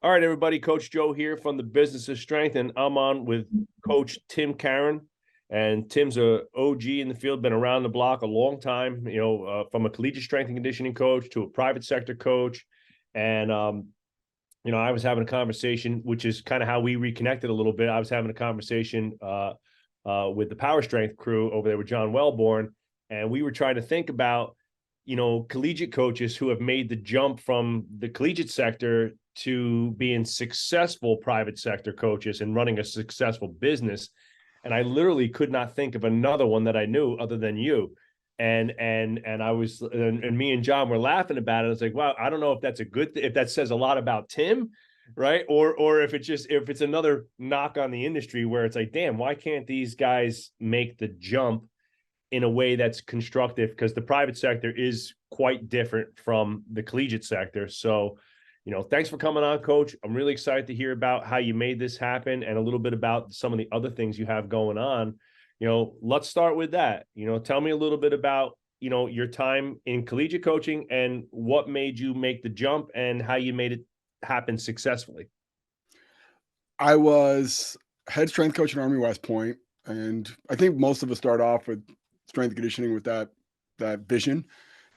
All right, everybody. Coach Joe here from the Business of Strength, and I'm on with Coach Tim Caron. And Tim's a OG in the field, been around the block a long time. From a collegiate strength and conditioning coach to a private sector coach. And I was having a conversation, which is kind of how we reconnected a little bit. I was having a conversation with the Power Strength crew over there with John Wellborn, and we were trying to think about collegiate coaches who have made the jump from the collegiate sector to being successful private sector coaches and running a successful business. And I literally could not think of another one that I knew other than you. And I was, and me and John were laughing about it. I was like, wow, I don't know if that's a good if that says a lot about Tim, right? Or if it's another knock on the industry where it's like, damn, why can't these guys make the jump in a way that's constructive? Because the private sector is quite different from the collegiate sector. So, thanks for coming on, Coach. I'm really excited to hear about how you made this happen and a little bit about some of the other things you have going on. Let's start with that. Tell me a little bit about, your time in collegiate coaching and what made you make the jump and how you made it happen successfully. I was head strength coach at Army West Point, and I think most of us start off with strength and conditioning with that vision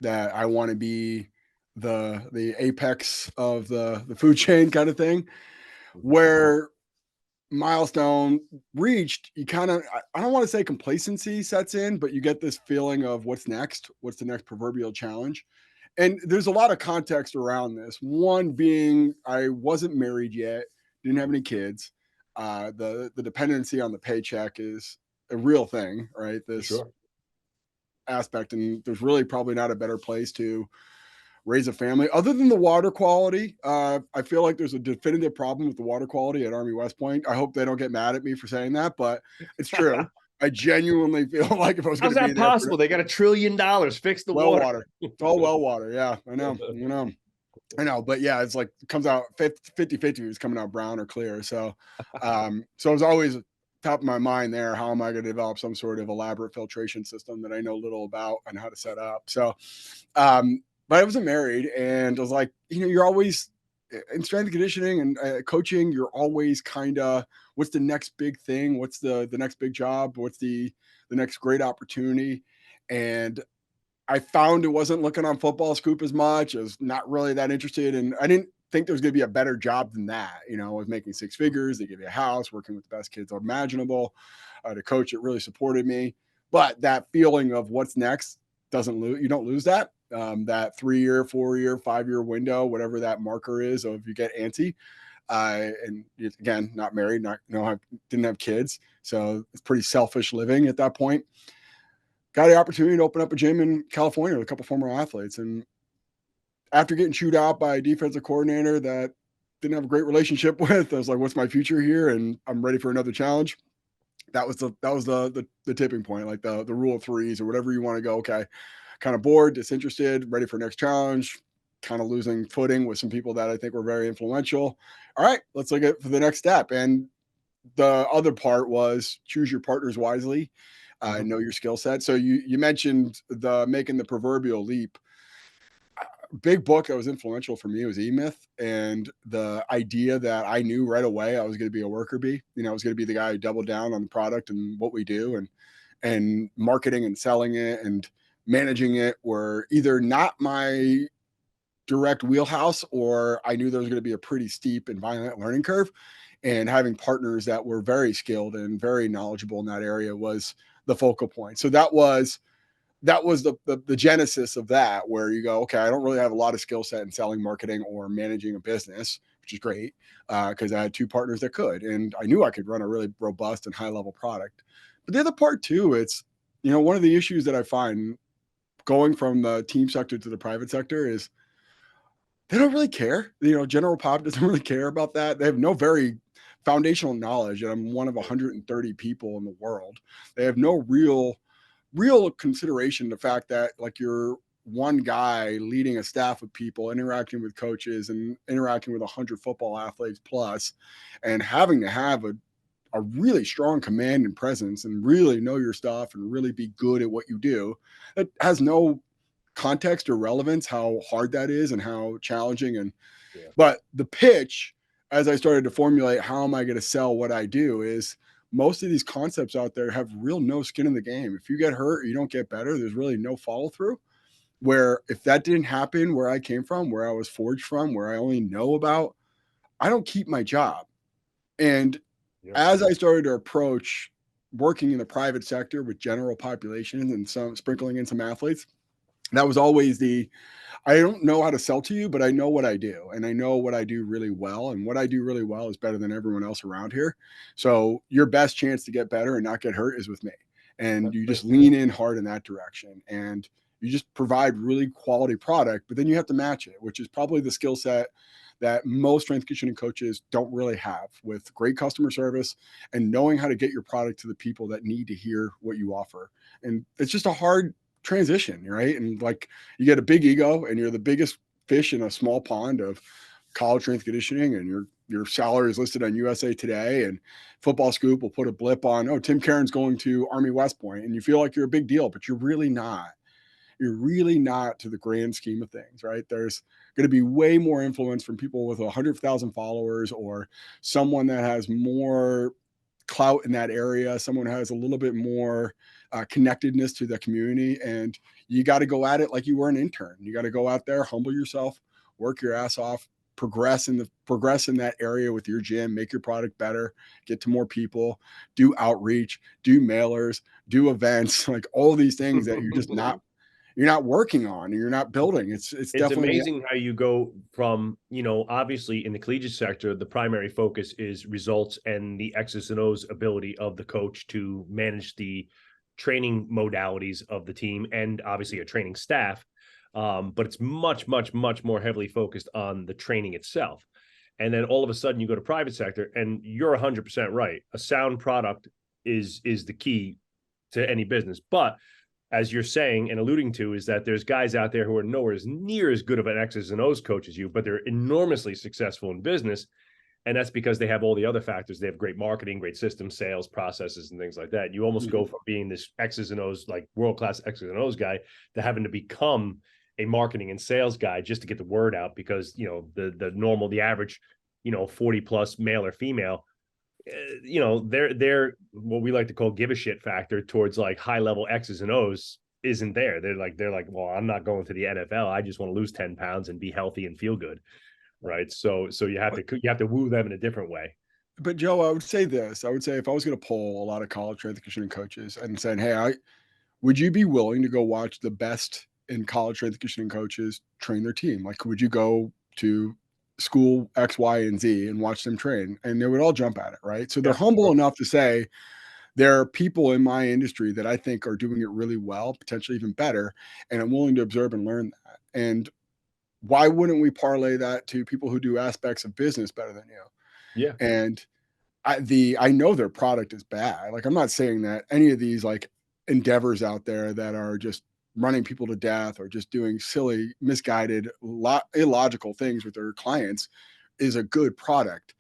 that I want to be the apex of the food chain kind of thing. Where milestone reached, you kind of, I don't want to say complacency sets in, but you get this feeling of what's next, what's the next proverbial challenge. And there's a lot of context around this. One being I wasn't married yet, didn't have any kids. The dependency on the paycheck is a real thing, right? This Sure. aspect, and there's really probably not a better place to raise a family other than the water quality. I feel like there's a definitive problem with the water quality at Army West Point. I hope they don't get mad at me for saying that, but it's true. I genuinely feel like if I was going How's to be that there possible? They got $1 trillion. Fix the well water. water, it's all well water. Yeah, I know, but yeah, it's like it comes out 50-50. It's coming out brown or clear. So it was always top of my mind there. How am I going to develop some sort of elaborate filtration system that I know little about and how to set up? So but I wasn't married, and I was like, you're always in strength and conditioning and coaching. You're always kind of, what's the next big thing? What's the next big job? What's the next great opportunity? And I found it wasn't looking on Football Scoop as much. I was not really that interested, and I didn't think there was going to be a better job than that. I was making six figures. They give you a house, working with the best kids imaginable. The coach, it really supported me. But that feeling of what's next doesn't lose. You don't lose that. That 3-year, 4-year, 5-year window, whatever that marker is of you get antsy. And again, not married, didn't have kids. So it's pretty selfish living at that point. Got the opportunity to open up a gym in California with a couple former athletes. And after getting chewed out by a defensive coordinator that didn't have a great relationship with, I was like, what's my future here? And I'm ready for another challenge. That was the tipping point, like the rule of threes or whatever you want to go. Okay, kind of bored, disinterested, ready for next challenge, kind of losing footing with some people that I think were very influential. All right, let's look at for the next step. And the other part was choose your partners wisely, know your skill set. So you mentioned the making the proverbial leap. Big book that was influential for me was E-Myth, and the idea that I knew right away I was going to be a worker bee. I was going to be the guy who doubled down on the product and what we do, and marketing and selling it and managing it were either not my direct wheelhouse, or I knew there was going to be a pretty steep and violent learning curve. And having partners that were very skilled and very knowledgeable in that area was the focal point. So that was the genesis of that, where you go, okay, I don't really have a lot of skill set in selling, marketing, or managing a business, which is great because I had two partners that could, and I knew I could run a really robust and high level product. But the other part too, it's one of the issues that I find going from the team sector to the private sector is they don't really care. General pop doesn't really care about that. They have no very foundational knowledge, and I'm one of 130 people in the world. They have no real consideration the fact that like you're one guy leading a staff of people, interacting with coaches and interacting with 100 football athletes plus, and having to have a really strong command and presence and really know your stuff and really be good at what you do. That has no context or relevance how hard that is and how challenging. And but the pitch as I started to formulate how am I going to sell what I do, is most of these concepts out there have real no skin in the game. If you get hurt or you don't get better, there's really no follow through. Where if that didn't happen where I came from, where I was forged from, where I only know about, I don't keep my job. And Yeah. as I started to approach working in the private sector with general populations and some sprinkling in some athletes, that was always the, I don't know how to sell to you, but I know what I do. And I know what I do really well. And what I do really well is better than everyone else around here. So your best chance to get better and not get hurt is with me. And you just lean in hard in that direction. And you just provide really quality product, but then you have to match it, which is probably the skill set that most strength conditioning coaches don't really have, with great customer service and knowing how to get your product to the people that need to hear what you offer. And it's just a hard transition, right? And like, you get a big ego and you're the biggest fish in a small pond of college strength conditioning, and your salary is listed on USA Today, and Football Scoop will put a blip on, oh, Tim Caron's going to Army West Point, and you feel like you're a big deal, but you're really not. You're really not, to the grand scheme of things, right? There's going to be way more influence from people with 100,000 followers, or someone that has more clout in that area, someone who has a little bit more connectedness to the community. And you got to go at it like you were an intern. You got to go out there, humble yourself, work your ass off, progress in that area with your gym, make your product better, get to more people, do outreach, do mailers, do events, like all these things that you're not working on and you're not building. It's definitely amazing how you go from, obviously in the collegiate sector, the primary focus is results and the X's and O's ability of the coach to manage the training modalities of the team and obviously a training staff. But it's much, much, much more heavily focused on the training itself. And then all of a sudden you go to private sector, and you're 100% right. A sound product is the key to any business. But as you're saying and alluding to, is that there's guys out there who are nowhere near as good of an X's and O's coach as you, but they're enormously successful in business. And that's because they have all the other factors. They have great marketing, great systems, sales processes, and things like that. You almost go from being this X's and O's, like world-class X's and O's guy, to having to become a marketing and sales guy just to get the word out, because, the average, 40 plus male or female, they're what we like to call give a shit factor towards like high level X's and O's isn't there. They're like, well, I'm not going to the NFL. I just want to lose 10 pounds and be healthy and feel good. Right. So you have to woo them in a different way. But Joe, I would say this. I would say, if I was going to poll a lot of college strength conditioning coaches and saying, hey, would you be willing to go watch the best in college strength conditioning coaches train their team? Like, would you go to school X, Y, and Z and watch them train? And they would all jump at it, right? So they're humble enough to say, there are people in my industry that I think are doing it really well, potentially even better, and I'm willing to observe and learn that. And why wouldn't we parlay that to people who do aspects of business better than you? Yeah. And I know their product is bad. Like, I'm not saying that any of these like endeavors out there that are just running people to death or just doing silly, misguided, illogical things with their clients is a good product.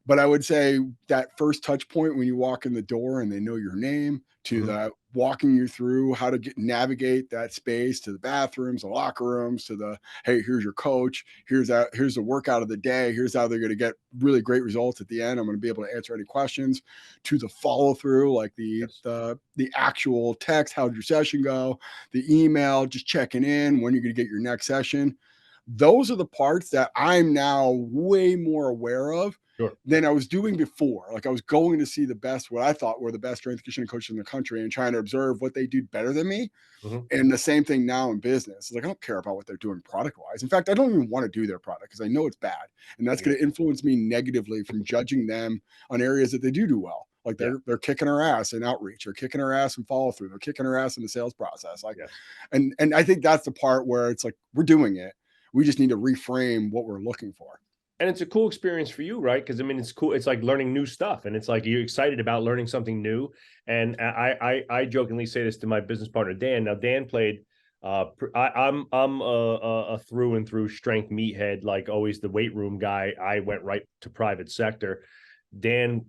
But I would say that first touch point when you walk in the door and they know your name, to the walking you through how to navigate that space, to the bathrooms, the locker rooms, to the, hey, here's your coach, here's the workout of the day, here's how they're going to get really great results at the end, I'm going to be able to answer any questions, to the follow through, like the actual text, how'd your session go, the email, just checking in, when you're going to get your next session. Those are the parts that I'm now way more aware of than I was doing before. Like, I was going to see what I thought were the best strength conditioning coaches in the country and trying to observe what they do better than me. And the same thing now in business. Like, I don't care about what they're doing product wise. In fact, I don't even want to do their product because I know it's bad. And that's going to influence me negatively from judging them on areas that they do well. Like, they're kicking our ass in outreach, or kicking our ass in follow through, they're kicking our ass in the sales process. Like, and I think that's the part where it's like, we're doing it. We just need to reframe what we're looking for. And it's a cool experience for you, right? Because I mean, it's cool. It's like learning new stuff, and it's like you're excited about learning something new. And I jokingly say this to my business partner Dan. Now Dan played. I'm a through and through strength meathead, like always the weight room guy. I went right to private sector. Dan,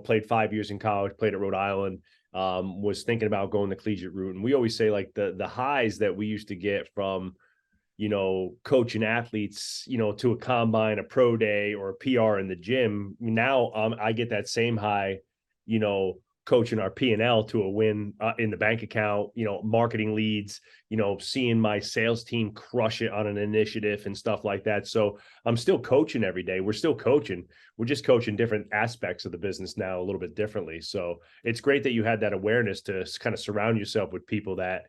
played 5 years in college, played at Rhode Island. Was thinking about going the collegiate route, and we always say like the highs that we used to get from coaching athletes, to a combine, a pro day, or a PR in the gym. Now I get that same high, coaching our P&L to a win in the bank account, marketing leads, seeing my sales team crush it on an initiative and stuff like that. So I'm still coaching every day. We're still coaching. We're just coaching different aspects of the business now a little bit differently. So it's great that you had that awareness to kind of surround yourself with people that,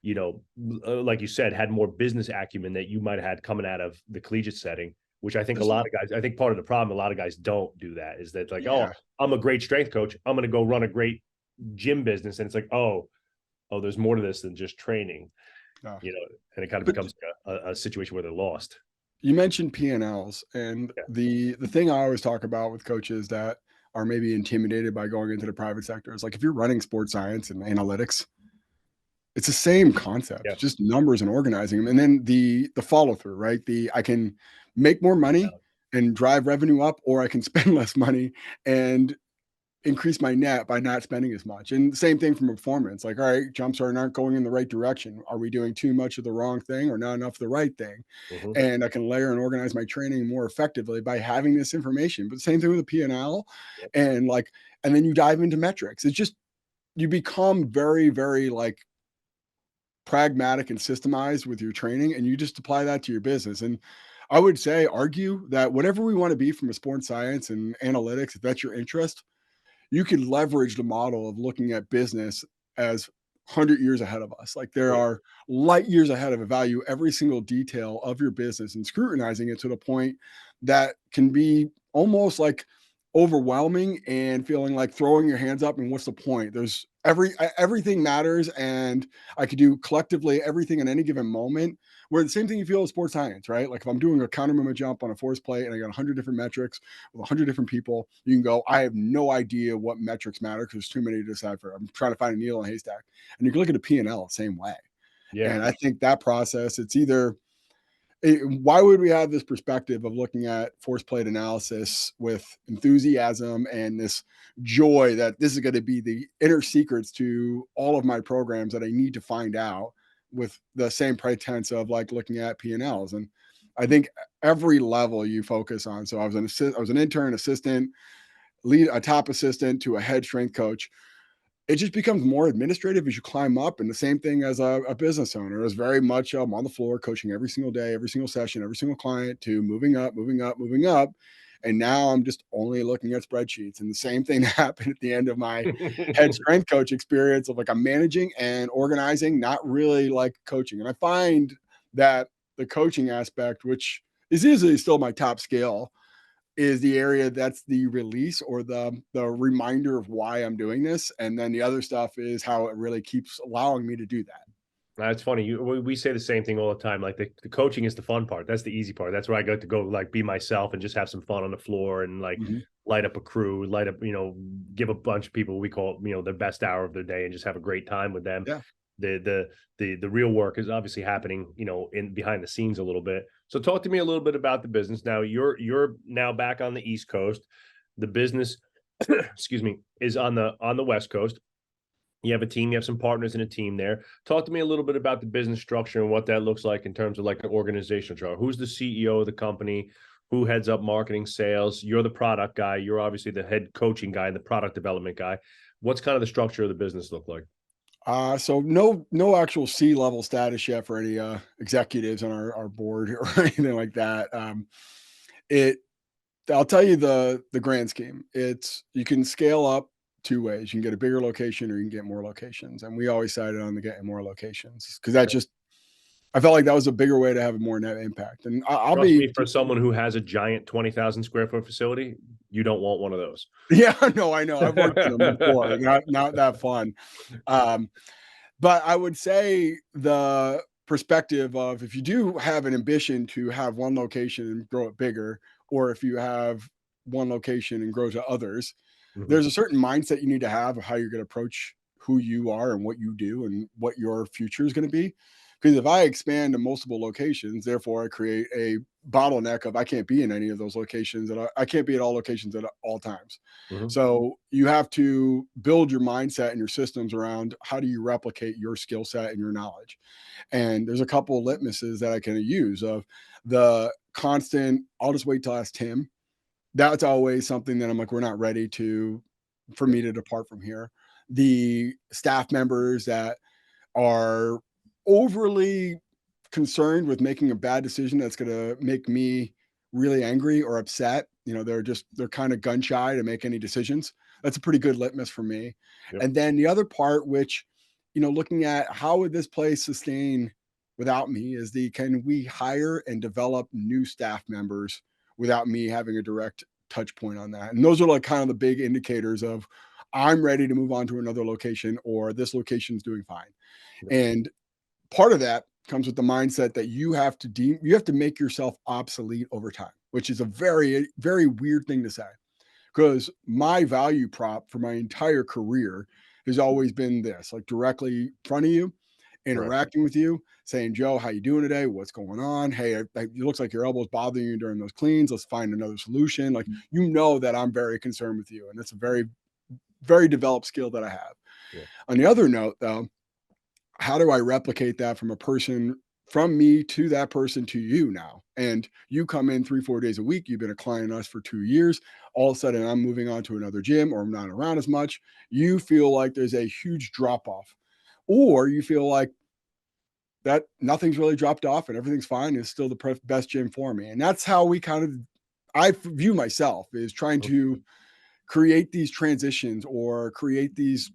like you said, had more business acumen that you might have had coming out of the collegiate setting, which I think a lot of guys, I think part of the problem, a lot of guys don't do that, is that like, oh, I'm a great strength coach, I'm going to go run a great gym business. And it's like, oh, there's more to this than just training, and it kind of becomes a situation where they're lost. You mentioned P&Ls, and the thing I always talk about with coaches that are maybe intimidated by going into the private sector is like, if you're running sports science and analytics, it's the same concept, just numbers and organizing them. And then the follow through, right? I can make more money and drive revenue up, or I can spend less money and increase my net by not spending as much. And the same thing from performance. Like, all right, jumps aren't going in the right direction. Are we doing too much of the wrong thing or not enough of the right thing? And I can layer and organize my training more effectively by having this information. But the same thing with the P&L and then you dive into metrics. It's just, you become very, very pragmatic and systemized with your training, and you just apply that to your business. And I would say, argue that whatever we want to be from a sports science and analytics, if that's your interest, you can leverage the model of looking at business as 100 years ahead of us. Like, there are light years ahead of value every single detail of your business, and scrutinizing it to the point that can be almost like overwhelming and feeling like throwing your hands up. And what's the point? There's everything matters, and I could do collectively everything in any given moment. Where the same thing you feel with sports science, right? Like, if I'm doing a counter movement jump on a force plate and I got 100 different metrics with 100 different people, you can go, I have no idea what metrics matter because there's too many to decipher. I'm trying to find a needle in a haystack. And you can look at a P&L the same way. And I think that process, it's either, why would we have this perspective of looking at force plate analysis with enthusiasm and this joy that this is going to be the inner secrets to all of my programs that I need to find out, with the same pretense of looking at P&Ls? And I think every level you focus on. So I was an intern, assistant, lead, a top assistant to a head strength coach. It just becomes more administrative as you climb up. And the same thing as a business owner is very much on the floor coaching every single day, every single session, every single client, to moving up. And now I'm just only looking at spreadsheets. And the same thing happened at the end of my head strength coach experience of I'm managing and organizing, not really coaching. And I find that the coaching aspect, which is easily still my top skill, is the area that's the release or the reminder of why I'm doing this. And then the other stuff is how it really keeps allowing me to do that. That's funny. We say the same thing all the time. Like, the coaching is the fun part. That's the easy part. That's where I get to go be myself and just have some fun on the floor and light up a crew, give a bunch of people, we call it, the best hour of their day, and just have a great time with them. Yeah. The real work is obviously happening, in behind the scenes a little bit. So talk to me a little bit about the business. Now you're now back on the East Coast. The business, excuse me, is on the West Coast. You have a team, you have some partners in a team there. Talk to me a little bit about the business structure and what that looks like in terms of an organizational chart. Who's the CEO of the company? Who heads up marketing, sales? You're the product guy. You're obviously the head coaching guy and the product development guy. What's kind of the structure of the business look like? So no actual C-level status yet for any executives on our board or anything like that. I'll tell you the grand scheme. You can scale up two ways. You can get a bigger location, or you can get more locations. And we always sided on the getting more locations because I felt like that was a bigger way to have a more net impact. And Trust me, for someone who has a giant 20,000 square foot facility, you don't want one of those. Yeah, no, I know. I've worked in them before. Not that fun. But I would say the perspective of, if you do have an ambition to have one location and grow it bigger, or if you have one location and grow to others, there's a certain mindset you need to have of how you're going to approach who you are and what you do and what your future is going to be. Because if I expand to multiple locations, therefore I create a bottleneck of I can't be in any of those locations, and I can't be at all locations at all times. Mhm. So you have to build your mindset and your systems around how do you replicate your skill set and your knowledge. And there's a couple of litmuses that I can use of the constant, I'll just wait till I ask Tim. That's always something that I'm like, we're not ready for me to depart from here. The staff members that are overly concerned with making a bad decision that's going to make me really angry or upset. They're kind of gun shy to make any decisions. That's a pretty good litmus for me. Yep. And then the other part, which, looking at how would this place sustain without me, is can we hire and develop new staff members without me having a direct touch point on that? And those are like kind of the big indicators of I'm ready to move on to another location, or this location's doing fine. And part of that comes with the mindset that you have to make yourself obsolete over time, which is a very, very weird thing to say. Because my value prop for my entire career has always been this, like directly in front of you, Right. interacting with you, saying, Joe, how you doing today? What's going on? Hey, it looks like your elbow's bothering you during those cleans. Let's find another solution. Like, that I'm very concerned with you. And that's a very, very developed skill that I have. Yeah. On the other note, though, how do I replicate that from me to that person to you now? And you come in 3-4 days a week. You've been a client of us for 2 years. All of a sudden, I'm moving on to another gym, or I'm not around as much. You feel like there's a huge drop off, or you feel like that nothing's really dropped off and everything's fine. It's still the best gym for me. And that's how I view myself, is trying to create these transitions or create these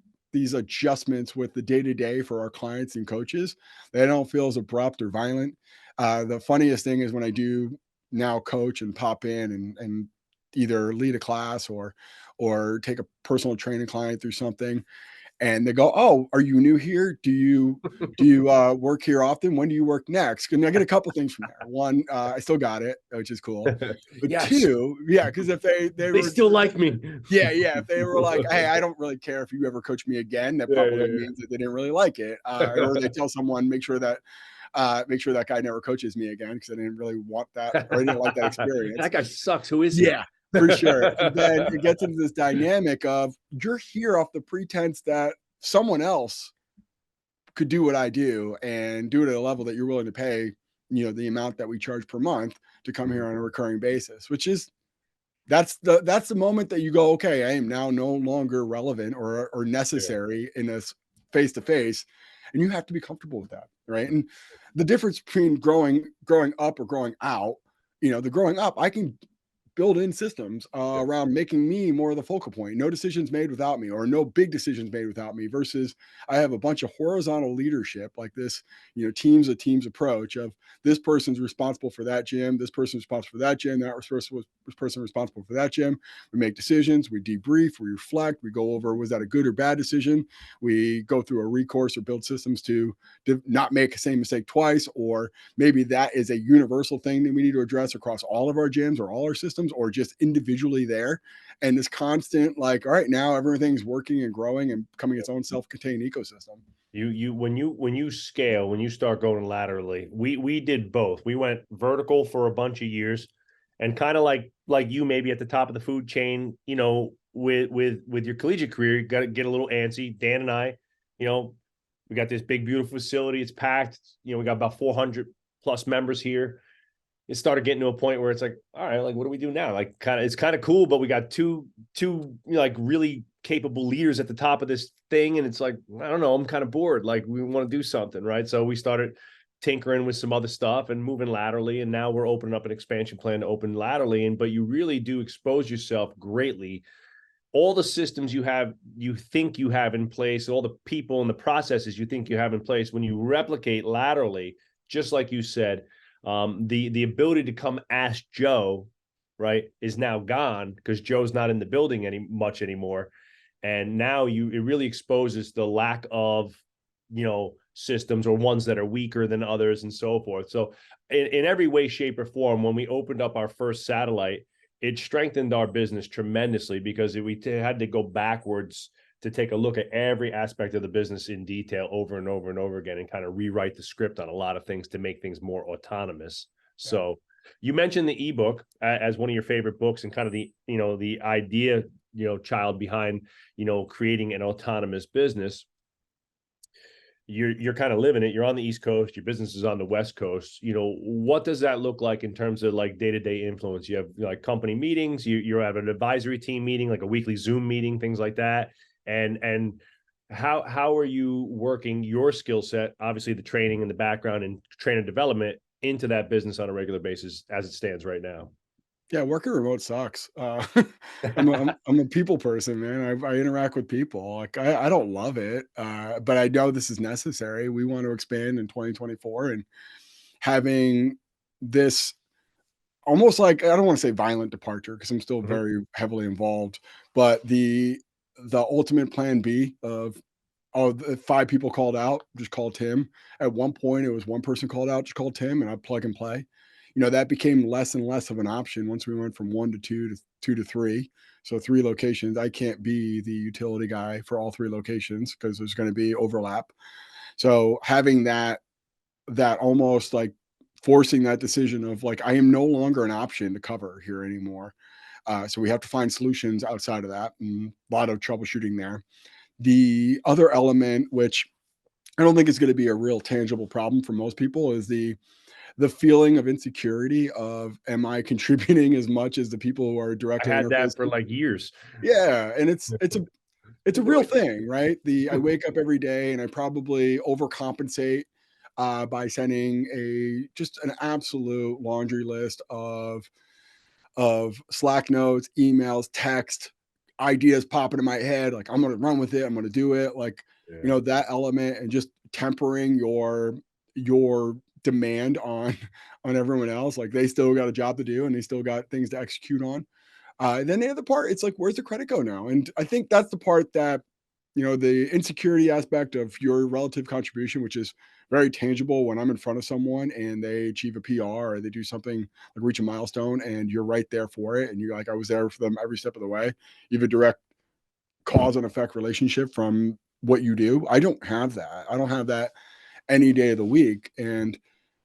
adjustments with the day-to-day for our clients and coaches. They don't feel as abrupt or violent. The funniest thing is when I do now coach and pop in and either lead a class or take a personal training client through something, and they go, "Oh, are you new here? Do you work here often? When do you work next?" And I get a couple things from there. One, I still got it, which is cool. But Yes. two, yeah, because if they They were, still like me. yeah, if they were like, "Hey, I don't really care if you ever coach me again," that Yeah, probably means that they didn't really like it, or they tell someone, make sure that guy never coaches me again because I didn't really want that, or I didn't like that experience. That guy sucks. Who is he? Yeah, for sure. And then it gets into this dynamic of you're here off the pretense that someone else could do what I do and do it at a level that you're willing to pay, the amount that we charge per month to come here on a recurring basis, which is that's the moment that you go, okay, I am now no longer relevant or necessary in this face to face, and you have to be comfortable with that, right? And the difference between growing up or growing out, the growing up, I can build in systems around making me more of the focal point. No decisions made without me, or no big decisions made without me, versus I have a bunch of horizontal leadership like this, teams of teams approach of this person's responsible for that gym, this person's responsible for that gym, that person responsible for that gym. We make decisions, we debrief, we reflect, we go over, was that a good or bad decision? We go through a recourse or build systems to not make the same mistake twice, or maybe that is a universal thing that we need to address across all of our gyms or all our systems, or just individually there. And this constant, like, all right, now everything's working and growing and becoming its own self-contained ecosystem. When you scale, when you start going laterally, we did both. We went vertical for a bunch of years, and kind of like you, maybe at the top of the food chain, with your collegiate career, you got to get a little antsy. Dan and I, we got this big, beautiful facility. It's packed. We got about 400 plus members here. It started getting to a point where it's like, all right, like, what do we do now? Like, it's kind of cool, but we got two like really capable leaders at the top of this thing, and it's like, I don't know, I'm kind of bored. Like, we want to do something, right? So we started tinkering with some other stuff and moving laterally, and now we're opening up an expansion plan to open laterally. But you really do expose yourself greatly. All the systems you think you have in place, all the people and the processes you think you have in place, when you replicate laterally, just like you said, the ability to come ask Joe, right, is now gone because Joe's not in the building much anymore. And now it really exposes the lack of, systems, or ones that are weaker than others and so forth. So in every way, shape, or form, when we opened up our first satellite, it strengthened our business tremendously, because we had to go backwards to take a look at every aspect of the business in detail over and over and over again, and kind of rewrite the script on a lot of things to make things more autonomous. Yeah. So you mentioned the ebook as one of your favorite books, and kind of the, the idea, child behind, creating an autonomous business. You're kind of living it. You're on the East Coast, your business is on the West Coast. What does that look like in terms of like day-to-day influence? You have like company meetings, you're at an advisory team meeting, like a weekly Zoom meeting, things like that. And how are you working your skill set, obviously the training and the background and trainer development, into that business on a regular basis as it stands right now? Yeah, working remote sucks. I'm a people person, man. I interact with people. Like I don't love it, but I know this is necessary. We want to expand in 2024, and having this almost like, I don't want to say violent departure because I'm still Mhm. very heavily involved, but the ultimate plan B of, oh, the 5 people called out, just call Tim. At one point, it was one person called out, just call Tim, and I'd plug and play. That became less and less of an option once we went from 1 to 2 to 2 to 3. So 3 locations. I can't be the utility guy for all 3 locations because there's gonna be overlap. So having that almost like forcing that decision of like, I am no longer an option to cover here anymore. So we have to find solutions outside of that, and a lot of troubleshooting there. The other element, which I don't think is going to be a real tangible problem for most people, is the feeling of insecurity of, am I contributing as much as the people who are I directly had that for interfacing? like years. Yeah, and it's a real thing, right? I Mhm. wake up every day and I probably overcompensate by sending a just an absolute laundry list of Slack notes, emails, text, ideas pop into my head. Like, I'm gonna run with it. I'm gonna do it. Like, Yeah. that element, and just tempering your demand on on everyone else. Like, they still got a job to do and they still got things to execute on. And then the other part, it's like, where's the credit go now? And I think that's the part that, the insecurity aspect of your relative contribution, which is very tangible when I'm in front of someone and they achieve a PR or they do something like reach a milestone and you're right there for it. And you're like, I was there for them every step of the way. You have a direct cause and effect relationship from what you do. I don't have that. I don't have that any day of the week. And,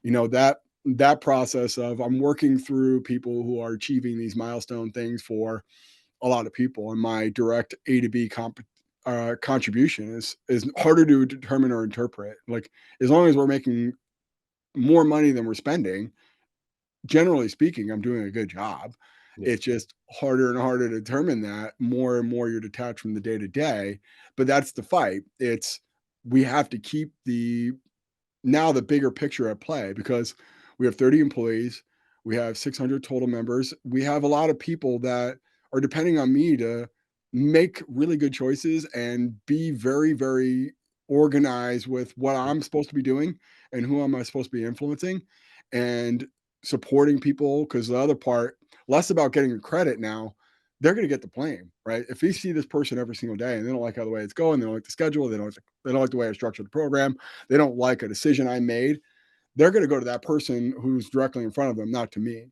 that process of, I'm working through people who are achieving these milestone things for a lot of people, and my direct A to B contribution is harder to determine or interpret. Like, as long as we're making more money than we're spending, generally speaking, I'm doing a good job. Yeah. It's just harder and harder to determine that. More and more you're detached from the day to day, but that's the fight. We have to keep the bigger picture at play, because we have 30 employees, we have 600 total members. We have a lot of people that are depending on me to make really good choices and be very, very organized with what I'm supposed to be doing and who am I supposed to be influencing, and supporting people. Because the other part, less about getting credit now, they're going to get the blame, right? If you see this person every single day and they don't like how the way it's going, they don't like the schedule, they don't like the way I structured the program, they don't like a decision I made, they're going to go to that person who's directly in front of them, not to me.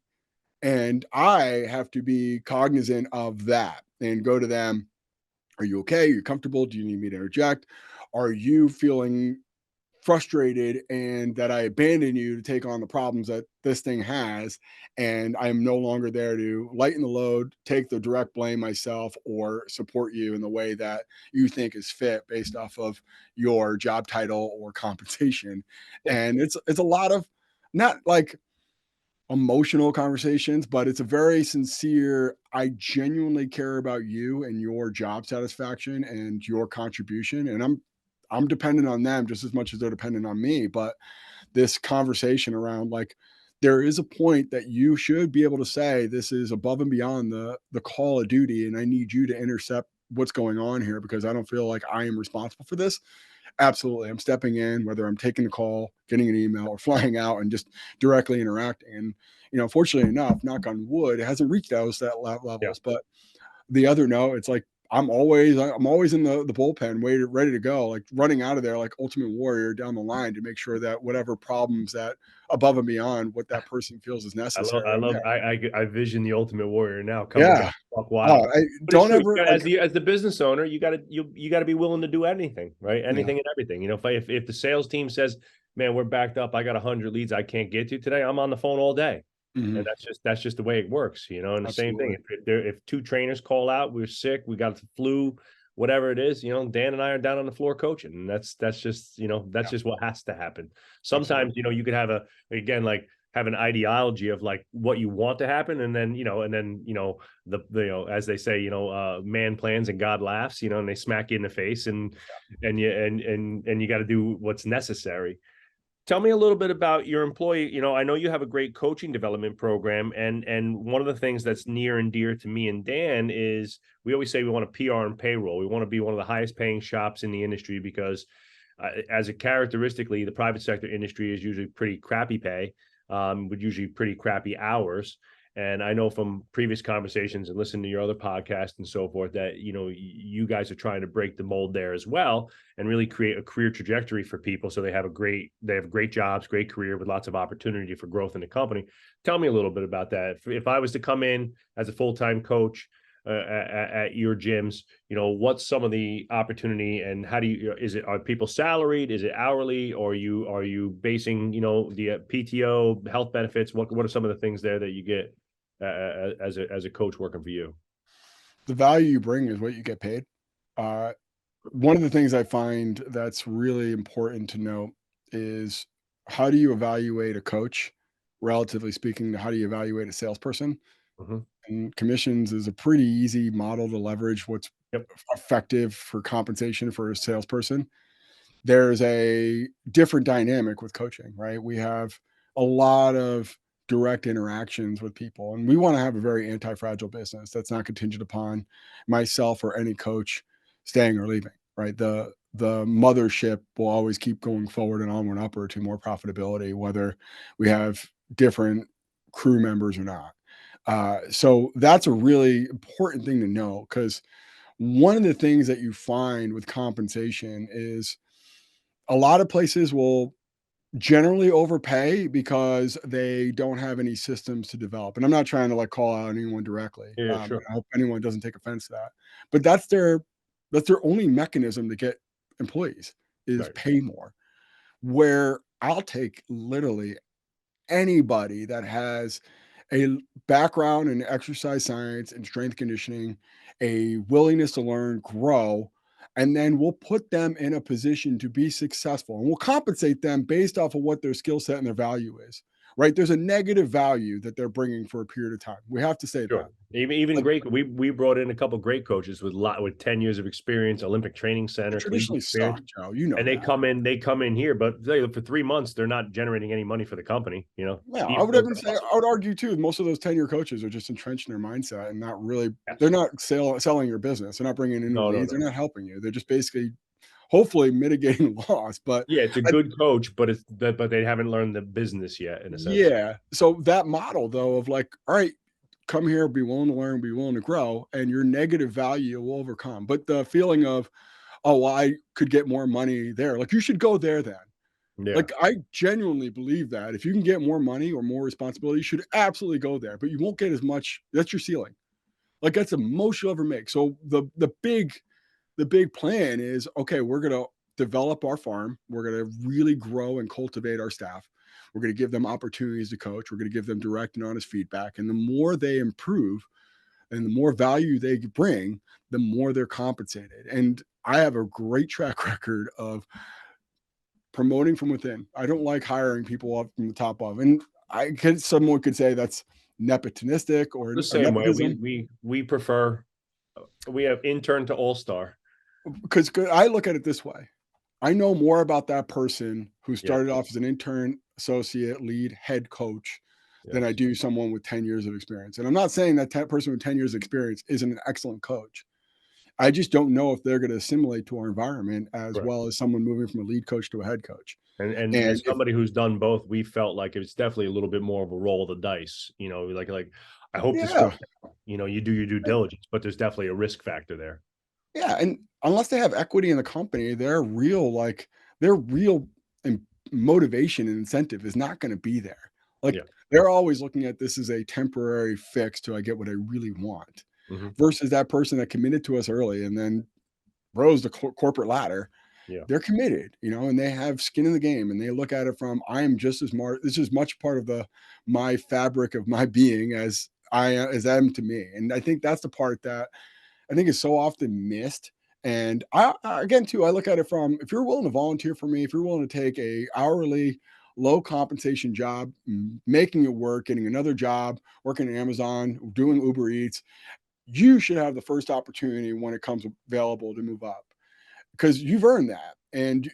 And I have to be cognizant of that and go to them. Are you okay? Are you comfortable? Do you need me to interject? Are you feeling frustrated and that I abandon you to take on the problems that this thing has? And I'm no longer there to lighten the load, take the direct blame myself, or support you in the way that you think is fit based off of your job title or compensation. And it's a lot of, not like emotional conversations, but it's a very sincere, I genuinely care about you and your job satisfaction and your contribution. And I'm dependent on them just as much as they're dependent on me. But this conversation around, like, there is a point that you should be able to say, this is above and beyond the call of duty, and I need you to intercept what's going on here, because I don't feel like I am responsible for this. Absolutely. I'm stepping in, whether I'm taking a call, getting an email, or flying out and just directly interacting. And, fortunately enough, knock on wood, it hasn't reached those that Yeah. levels. But the other note, it's like, I'm always in the bullpen, ready to go, like running out of there like Ultimate Warrior down the line to make sure that whatever problems that above and beyond what that person feels is necessary. I vision the Ultimate Warrior now coming Yeah. down Buck Wild. But it's Don't true. ever like, As the business owner, you gotta be willing to do anything, right? Anything and everything. You know, if the sales team says, "Man, we're backed up. I got 100 leads I can't get to today," I'm on the phone all day. And that's just the way it works, you know. And the same thing, absolutely. if two trainers call out, we're sick, we got the flu, whatever it is, you know, Dan and I are down on the floor coaching, and that's just, you know, that's just what has to happen. Sometimes, Absolutely. you know, you could have have an ideology of like what you want to happen, and then the as they say, man plans and God laughs, you know, and they smack you in the face, and you got to do what's necessary. Tell me a little bit about your employee. You know, I know you have a great coaching development program, and one of the things that's near and dear to me and Dan is we always say we want a PR and payroll. We want to be one of the highest paying shops in the industry because, as a characteristically, the private sector industry is usually pretty crappy pay, with usually pretty crappy hours. And I know from previous conversations and listening to your other podcast and so forth that, you know, you guys are trying to break the mold there as well and really create a career trajectory for people so they have great jobs, great career with lots of opportunity for growth in the company. Tell me a little bit about that. If I was to come in as a full-time coach at your gyms, you know, what's some of the opportunity, and how do you, are people salaried? Is it hourly? Or are you basing, you know, the PTO, health benefits? What are some of the things there that you get as a coach working for you? The value you bring is what you get paid. One of the things I find that's really important to know is how do you evaluate a coach, relatively speaking, to how do you evaluate a salesperson? Mm-hmm. And commissions is a pretty easy model to leverage what's Yep. effective for compensation for a salesperson. There's a different dynamic with coaching, right? We have a lot of direct interactions with people, and we want to have a very anti-fragile business that's not contingent upon myself or any coach staying or leaving, right? The mothership will always keep going forward and onward and upward to more profitability, whether we have different crew members or not. So that's a really important thing to know, because one of the things that you find with compensation is a lot of places will generally overpay because they don't have any systems to develop. And I'm not trying to like call out anyone directly. Yeah, And sure. I hope anyone doesn't take offense to that. But that's their only mechanism to get employees is Right. pay more. Where I'll take literally anybody that has a background in exercise science and strength conditioning, a willingness to learn, grow, and then we'll put them in a position to be successful, and we'll compensate them based off of what their skill set and their value is. Right? There's a negative value that they're bringing for a period of time. We have to say that. Sure. Even Like, great. We brought in a couple of great coaches with 10 years of experience, Olympic training they center, collegiate traditionally experience. suck, Joe. You know And that. they come in here, but for 3 months, they're not generating any money for the company, you know. Yeah, I Even would though even say I would argue too, most of those tenure coaches are just entrenched in their mindset and not really they're yes. not selling your business. They're not bringing in new No, no, leads. They're no. not helping you. They're just basically hopefully mitigating loss. But Yeah, it's a I, good coach, but they haven't learned the business yet, in a sense. yeah, so that model though of like, all right, come here, be willing to learn, be willing to grow, and your negative value will overcome. But the feeling of, oh, well, I could get more money there, like you should go there then. Yeah. Like, I genuinely believe that if you can get more money or more responsibility, you should absolutely go there, but you won't get as much. That's your ceiling. Like, that's the most you'll ever make. So the big plan is, okay, we're gonna develop our farm. We're gonna really grow and cultivate our staff. We're gonna give them opportunities to coach. We're gonna give them direct and honest feedback. And the more they improve and the more value they bring, the more they're compensated. And I have a great track record of promoting from within. I don't like hiring people up from the top of. And someone could say that's nepotistic or The same way nepotism, we prefer we have intern to all-star. because I look at it this way. I know more about that person who Yeah. started off as an intern, associate, lead, head coach than I Yes. do someone with 10 years of experience. And I'm not saying that person with 10 years of experience isn't an excellent coach. I just don't know if they're going to assimilate to our environment as Right. well as someone moving from a lead coach to a head coach. And And as if somebody who's done both, we felt like it's definitely a little bit more of a roll of the dice, like I hope this yeah, works out. You know, you do your due diligence, but there's definitely a risk factor there. Yeah, and unless they have equity in the company, their real im motivation and incentive is not gonna be there. Like, Yeah. they're always looking at this as a temporary fix till I get what I really want, Hmm. versus that person that committed to us early and then rose the corporate ladder. Yeah. They're committed, and they have skin in the game, and they look at it from, I am just as smart. This is much part of my fabric of my being as them to me. And I think that's the part that I think is so often missed. And again, too, I look at it from, if you're willing to volunteer for me, if you're willing to take a hourly, low compensation job, making it work, getting another job, working at Amazon, doing Uber Eats, you should have the first opportunity when it comes available to move up, because you've earned that. And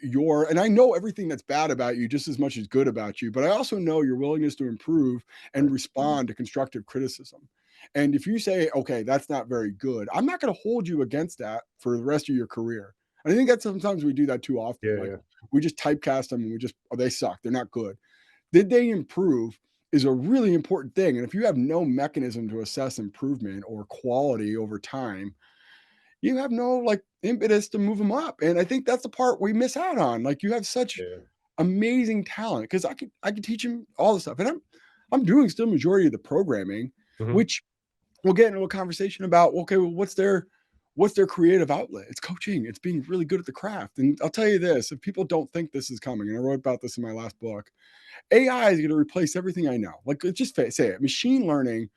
I know everything that's bad about you just as much as good about you, but I also know your willingness to improve and Right. respond to constructive criticism. And if you say, okay, that's not very good, I'm not going to hold you against that for the rest of your career. And I think that sometimes we do that too often. Yeah. Like, Yeah. we just typecast them and oh, they suck, they're not good. Did they improve is a really important thing. And if you have no mechanism to assess improvement or quality over time, you have no, like, impetus to move them up. And I think that's the part we miss out on. Like, you have such Yeah. amazing talent, because I could teach him all the stuff. And I'm doing still majority of the programming, Hmm. which we'll get into a conversation about, okay, well, what's their creative outlet? It's coaching. It's being really good at the craft. And I'll tell you this, if people don't think this is coming, and I wrote about this in my last book, AI is going to replace everything I know. Like, let's just say it. Machine learning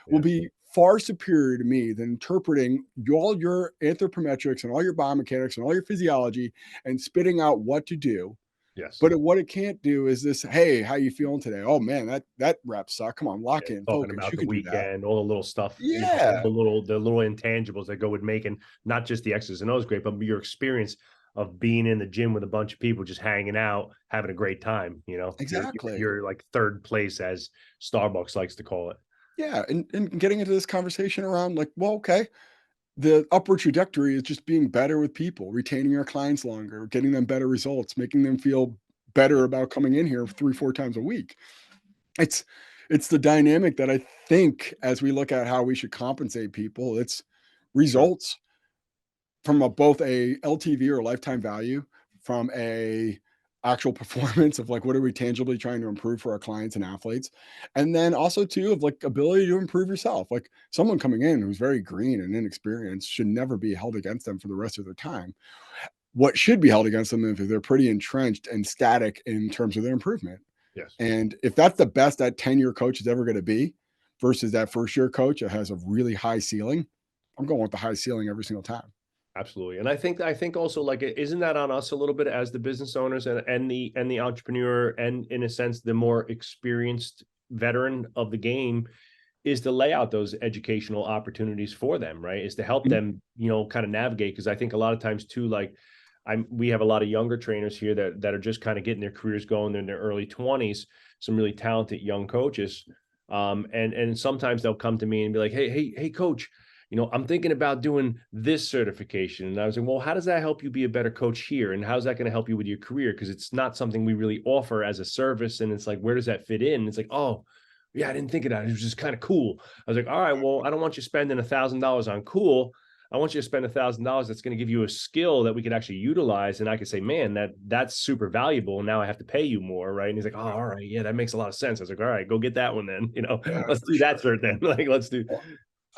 will Yeah. be far superior to me than interpreting all your anthropometrics and all your biomechanics and all your physiology and spitting out what to do. Yes. But what it can't do is this, hey, how you feeling today? Oh man, that rep suck. Come on, Yeah, lock in, talking focus. about You the can do that. weekend, all the little stuff, all Yeah, the little intangibles that go with making not just the X's and O's great, but your experience of being in the gym with a bunch of people, just hanging out, having a great time. exactly. You're like third place, as Starbucks likes to call it. Yeah. And getting into this conversation around, like, well, okay, the upward trajectory is just being better with people, retaining our clients longer, getting them better results, making them feel Yeah. better about coming in here 3, 4 times a week. It's it's the dynamic that I think, as we look at how we should compensate people, it's Sure. results from both a LTV or lifetime value, from a actual performance of, like, what are we tangibly trying to improve for our clients and athletes, and then also too of, like, ability to improve yourself. Like, someone coming in who's very green and inexperienced should never be held against them for the rest of their time. What should be held against them if they're pretty entrenched and static in terms of their improvement. Yes. And if that's the best that 10-year coach is ever going to be, versus that first year coach that has a really high ceiling, I'm going with the high ceiling every single time. Absolutely. And I think also, like, isn't that on us a little bit as the business owners and the entrepreneur, and in a sense the more experienced veteran of the game, is to lay out those educational opportunities for them, right? Is to help Mhm. them, kind of navigate. Because I think a lot of times too, like, we have a lot of younger trainers here that are just kind of getting their careers going. They're in their early 20s, some really talented young coaches. And sometimes they'll come to me and be like, hey, coach, I'm thinking about doing this certification. And I was like, well, how does that help you be a better coach here? And how's that going to help you with your career? Because it's not something we really offer as a service. And it's like, where does that fit in? And it's like, oh, yeah, I didn't think of that. It was just kind of cool. I was like, all right, well, I don't want you spending $1,000 on cool. I want you to spend $1,000 that's going to give you a skill that we could actually utilize. And I could say, man, that's super valuable. And now I have to pay you more, right? And he's like, oh, all right, yeah, that makes a lot of sense. I was like, all right, go get that one then. Yeah, Let's for do that sure. cert then. Like, let's do. Well,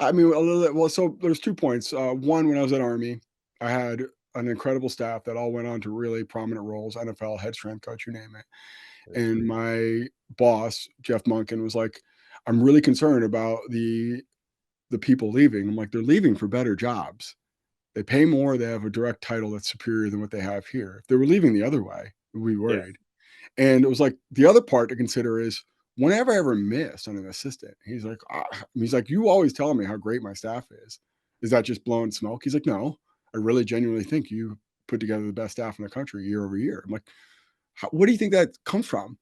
I mean, a little bit, well, so there's 2 points. One, when I was at Army, I had an incredible staff that all went on to really prominent roles, NFL, head strength coach, you name it. And my boss, Jeff Munkin, was like, "I'm really concerned about the people leaving." I'm like, "They're leaving for better jobs. They pay more, they have a direct title that's superior than what they have here. If they were leaving the other way, we'd be Yeah. worried." And it was like, the other part to consider is, whenever I ever missed on an assistant, he's like, "You always tell me how great my staff is. Is that just blowing smoke?" He's like, "No, I really genuinely think you put together the best staff in the country year over year." I'm like, what do you think that comes from?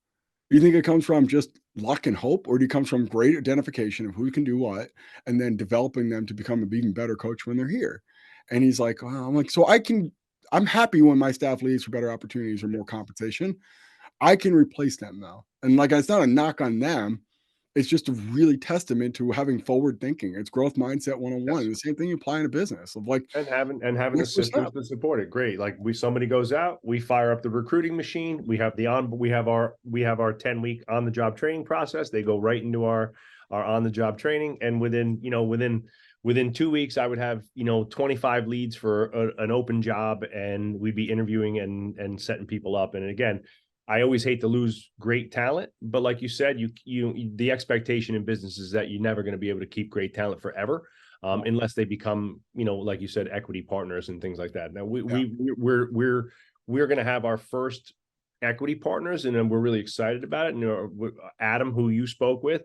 Do you think it comes from just luck and hope, or do it comes from great identification of who can do what, and then developing them to become an even better coach when they're here? And he's like, well, I'm like, so I'm happy when my staff leaves for better opportunities or more compensation. I can replace them though. And like, it's not a knock on them. it's just a really testament to having forward thinking. It's growth mindset 101. Yes. The same thing you apply in a business of like, And having the next first systems step. to support it. Great. Like somebody goes out, we fire up the recruiting machine. We have our 10-week on the job training process. They go right into our on the job training. And within 2 weeks, I would have 25 leads for an open job, and we'd be interviewing and setting people up. And again, I always hate to lose great talent, but like you said, the expectation in business is that you're never going to be able to keep great talent forever. Unless they become, like you said, equity partners and things like that. Now Yeah, we're going to have our first equity partners, and then we're really excited about it. And Adam, who you spoke with,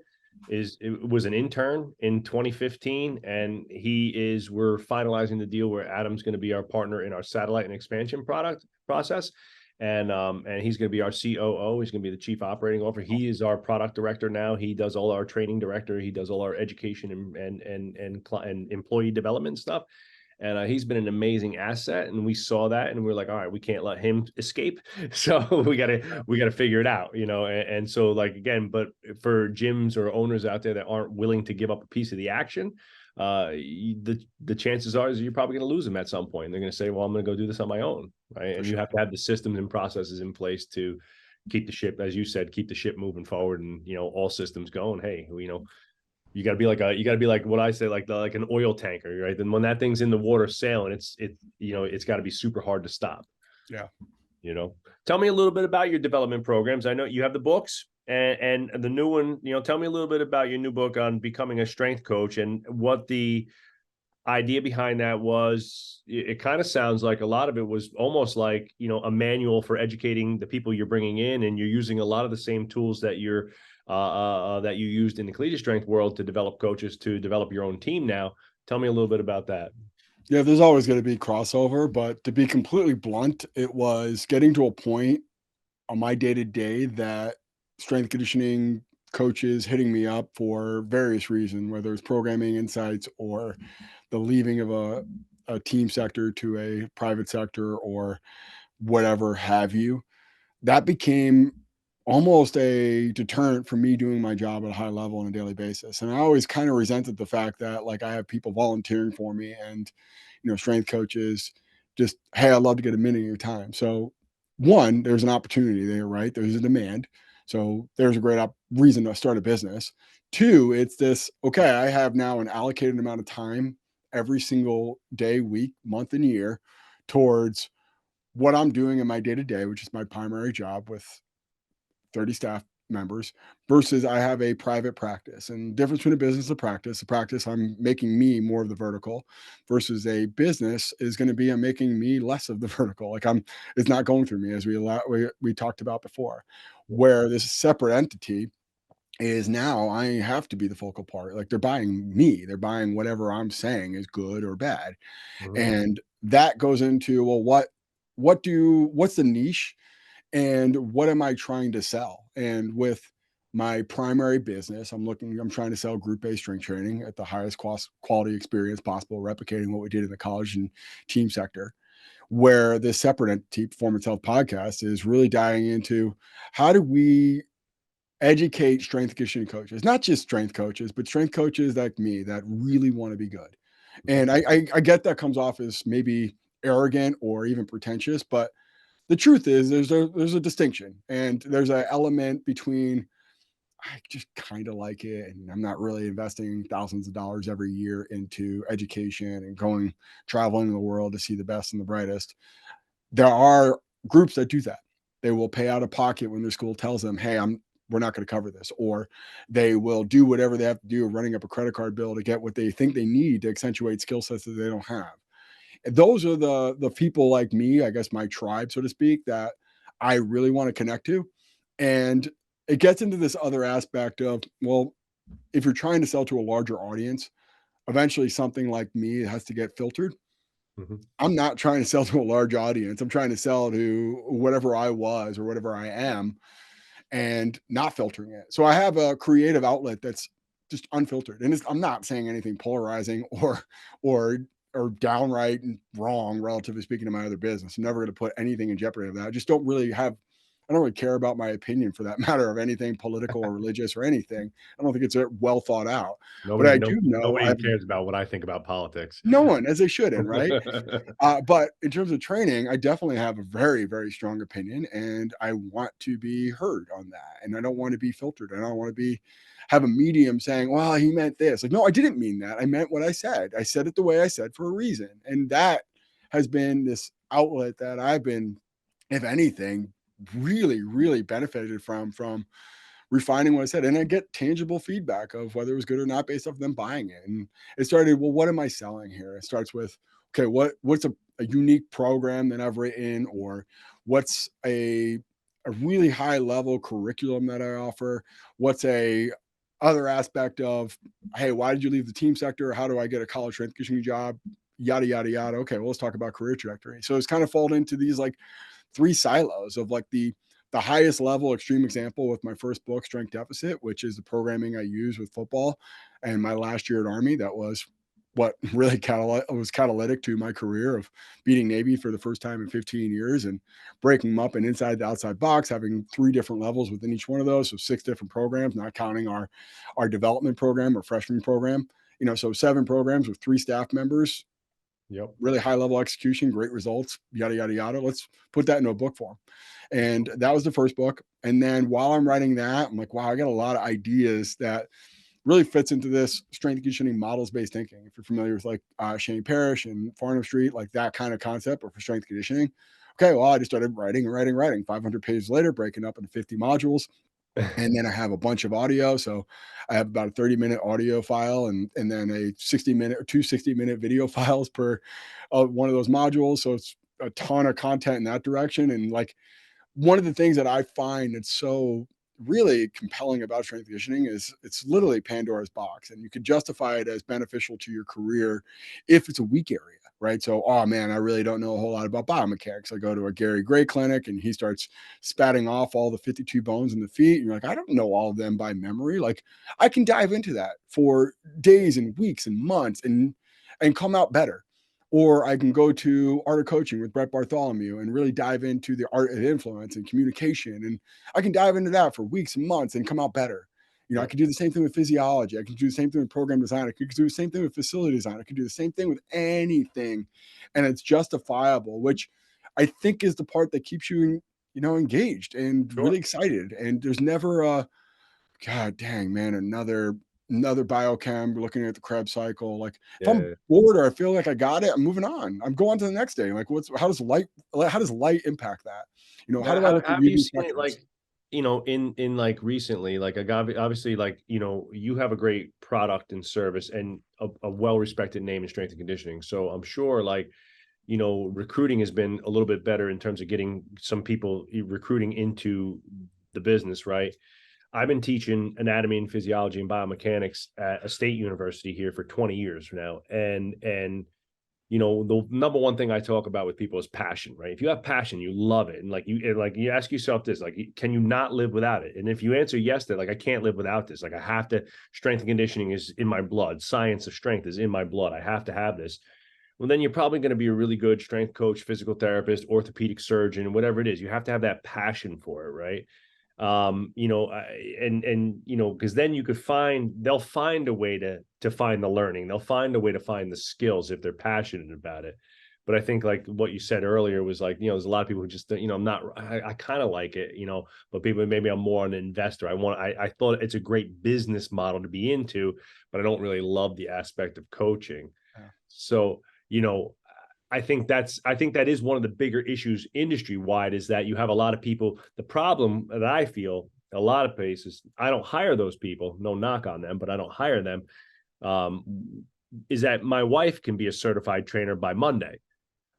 was an intern in 2015, and we're finalizing the deal where Adam's going to be our partner in our satellite and expansion product process. And he's going to be our COO. He's going to be the chief operating officer. He is our product director now. He does all our training director. He does all our education and employee development stuff. And he's been an amazing asset. And we saw that, and we're like, all right, we can't let him escape. So we gotta figure it out, And so, like, again, but for gyms or owners out there that aren't willing to give up a piece of the action, the chances are is you're probably going to lose them at some point. They're going to say, well, I'm going to go do this on my own, right? And you have to have the systems and processes in place to keep the ship, as you said, keep the ship moving forward, and all systems going. Hey, you got to be like what I say, like an oil tanker, right? Then when that thing's in the water sailing, it's got to be super hard to stop. yeah. Tell me a little bit about your development programs. I know you have the books and the new one. Tell me a little bit about your new book on becoming a strength coach and what the idea behind that was. It kind of sounds like a lot of it was almost like a manual for educating the people you're bringing in, and you're using a lot of the same tools that that you used in the collegiate strength world to develop coaches to develop your own team. Now, tell me a little bit about that. Yeah, there's always going to be crossover, but to be completely blunt, it was getting to a point on my day to day that strength conditioning coaches hitting me up for various reasons, whether it's programming insights or the leaving of a team sector to a private sector or whatever have you. That became almost a deterrent for me doing my job at a high level on a daily basis. And I always kind of resented the fact that like I have people volunteering for me and, strength coaches just, hey, I'd love to get a minute of your time. So one, there's an opportunity there, right? There's a demand. So there's a great reason to start a business. Two, it's this, okay, I have now an allocated amount of time every single day, week, month, and year towards what I'm doing in my day to day, which is my primary job with 30 staff members, versus I have a private practice. And the difference between a business and a practice, I'm making me more of the vertical, versus a business is going to be I'm making me less of the vertical. Like it's not going through me, as we talked about before. Where this separate entity is now I have to be the focal part. Like they're buying me, they're buying whatever I'm saying is good or bad. Mhm. And that goes into, well, what's the niche and what am I trying to sell? And with my primary business, I'm trying to sell group-based strength training at the highest quality experience possible, replicating what we did in the college and team sector. Where this separate entity, Performance Health Podcast, is really diving into how do we educate strength conditioning coaches, not just strength coaches, but strength coaches like me that really want to be good. And I get that comes off as maybe arrogant or even pretentious, but the truth is there's a distinction, and there's an element between I just kind of like it, and I'm not really investing thousands of dollars every year into education and going traveling the world to see the best and the brightest. There are groups that do that. They will pay out of pocket when their school tells them, hey, we're not going to cover this, or they will do whatever they have to do, running up a credit card bill to get what they think they need to accentuate skill sets that they don't have. Those are the people like me, I guess my tribe, so to speak, that I really want to connect to. And it gets into this other aspect of, well, if you're trying to sell to a larger audience, eventually something like me has to get filtered. Mhm. I'm not trying to sell to a large audience. I'm trying to sell to whatever I was or whatever I am and not filtering it. So I have a creative outlet that's just unfiltered. And I'm not saying anything polarizing or or downright wrong, relatively speaking, to my other business. I'm never going to put anything in jeopardy of that. I just don't really have I don't really care about my opinion for that matter of anything political or religious or anything. I don't think it's well thought out. But I do know I Nobody have cares about what I think about politics. no one, as they shouldn't, right? But in terms of training, I definitely have a very, very strong opinion, and I want to be heard on that. And I don't want to be filtered. I don't want to be have a medium saying, "Well, he meant this." Like, no, I didn't mean that. I meant what I said. I said it the way I said for a reason, and that has been this outlet that I've been, if anything, really, really benefited from refining what I said. And I get tangible feedback of whether it was good or not based off them buying it. And it started, well, what am I selling here? It starts with, okay, what's a unique program that I've written, or what's a really high level curriculum that I offer? What's a other aspect of, hey, why did you leave the team sector? How do I get a college strength conditioning job? Yada, yada, yada. Okay, well, let's talk about career trajectory. So it's kind of fallen into these like three silos of like the highest level extreme example with my first book, Strength Deficit, which is the programming I use with football. And my last year at Army, that was what really was catalytic to my career of beating Navy for the first time in 15 years and breaking them up an inside to outside box, having 3 different levels within each one of those. So 6 different programs, not counting our development program or freshman program. So 7 programs with 3 staff members. Yep. Really high level execution, great results, yada, yada, yada. Let's put that into a book form. And that was the first book. And then while I'm writing that, I'm like, wow, I got a lot of ideas that really fits into this strength and conditioning models based thinking. If you're familiar with like Shane Parrish and Farnham Street, like that kind of concept, but for strength conditioning. Okay, well, I just started writing. 500 pages later, breaking up into 50 modules. And then I have a bunch of audio. So I have about a 30-minute audio file and then a 60-minute or 2 60-minute video files per one of those modules. So it's a ton of content in that direction. And like one of the things that I find that's so really compelling about strength conditioning is it's literally Pandora's box, and you could justify it as beneficial to your career if it's a weak area, right? So, oh man, I really don't know a whole lot about biomechanics. I go to a Gary Gray clinic and he starts spatting off all the 52 bones in the feet. And you're like, I don't know all of them by memory. Like I can dive into that for days and weeks and months and come out better. Or I can go to Art of Coaching with Brett Bartholomew and really dive into the art of influence and communication. And I can dive into that for weeks and months and come out better. I could do the same thing with physiology. I can do the same thing with program design. I could do the same thing with facility design. I could do the same thing with anything. And it's justifiable, which I think is the part that keeps you, engaged and really excited. And there's never a, God dang, man, another biochem. We're looking at the Krebs cycle. Like if I'm bored or I feel like I got it, I'm moving on. I'm going to the next day. Like how does light impact that? How do I look at you seen it like, in like recently, like obviously like, you have a great product and service and a well-respected name in strength and conditioning. So I'm sure like, recruiting has been a little bit better in terms of getting some people recruiting into the business, right? I've been teaching anatomy and physiology and biomechanics at a state university here for 20 years now. And the number one thing I talk about with people is passion, right? If you have passion, you love it. And you ask yourself this, like, can you not live without it? And if you answer yes, to like, I can't live without this. Like I have to, strength and conditioning is in my blood. Science of strength is in my blood. I have to have this. Well, then you're probably going to be a really good strength coach, physical therapist, orthopedic surgeon, whatever it is. You have to have that passion for it, right? Because then they'll find a way to find the learning. They'll find a way to find the skills if they're passionate about it. But I think like what you said earlier was like, there's a lot of people who just, I kind of like it, but people, maybe I'm more an investor. I thought it's a great business model to be into, but I don't really love the aspect of coaching. Yeah. So, I think that is one of the bigger issues industry wide is that you have a lot of people. The problem that I feel a lot of places, I don't hire those people, no knock on them, but I don't hire them. Is that my wife can be a certified trainer by Monday,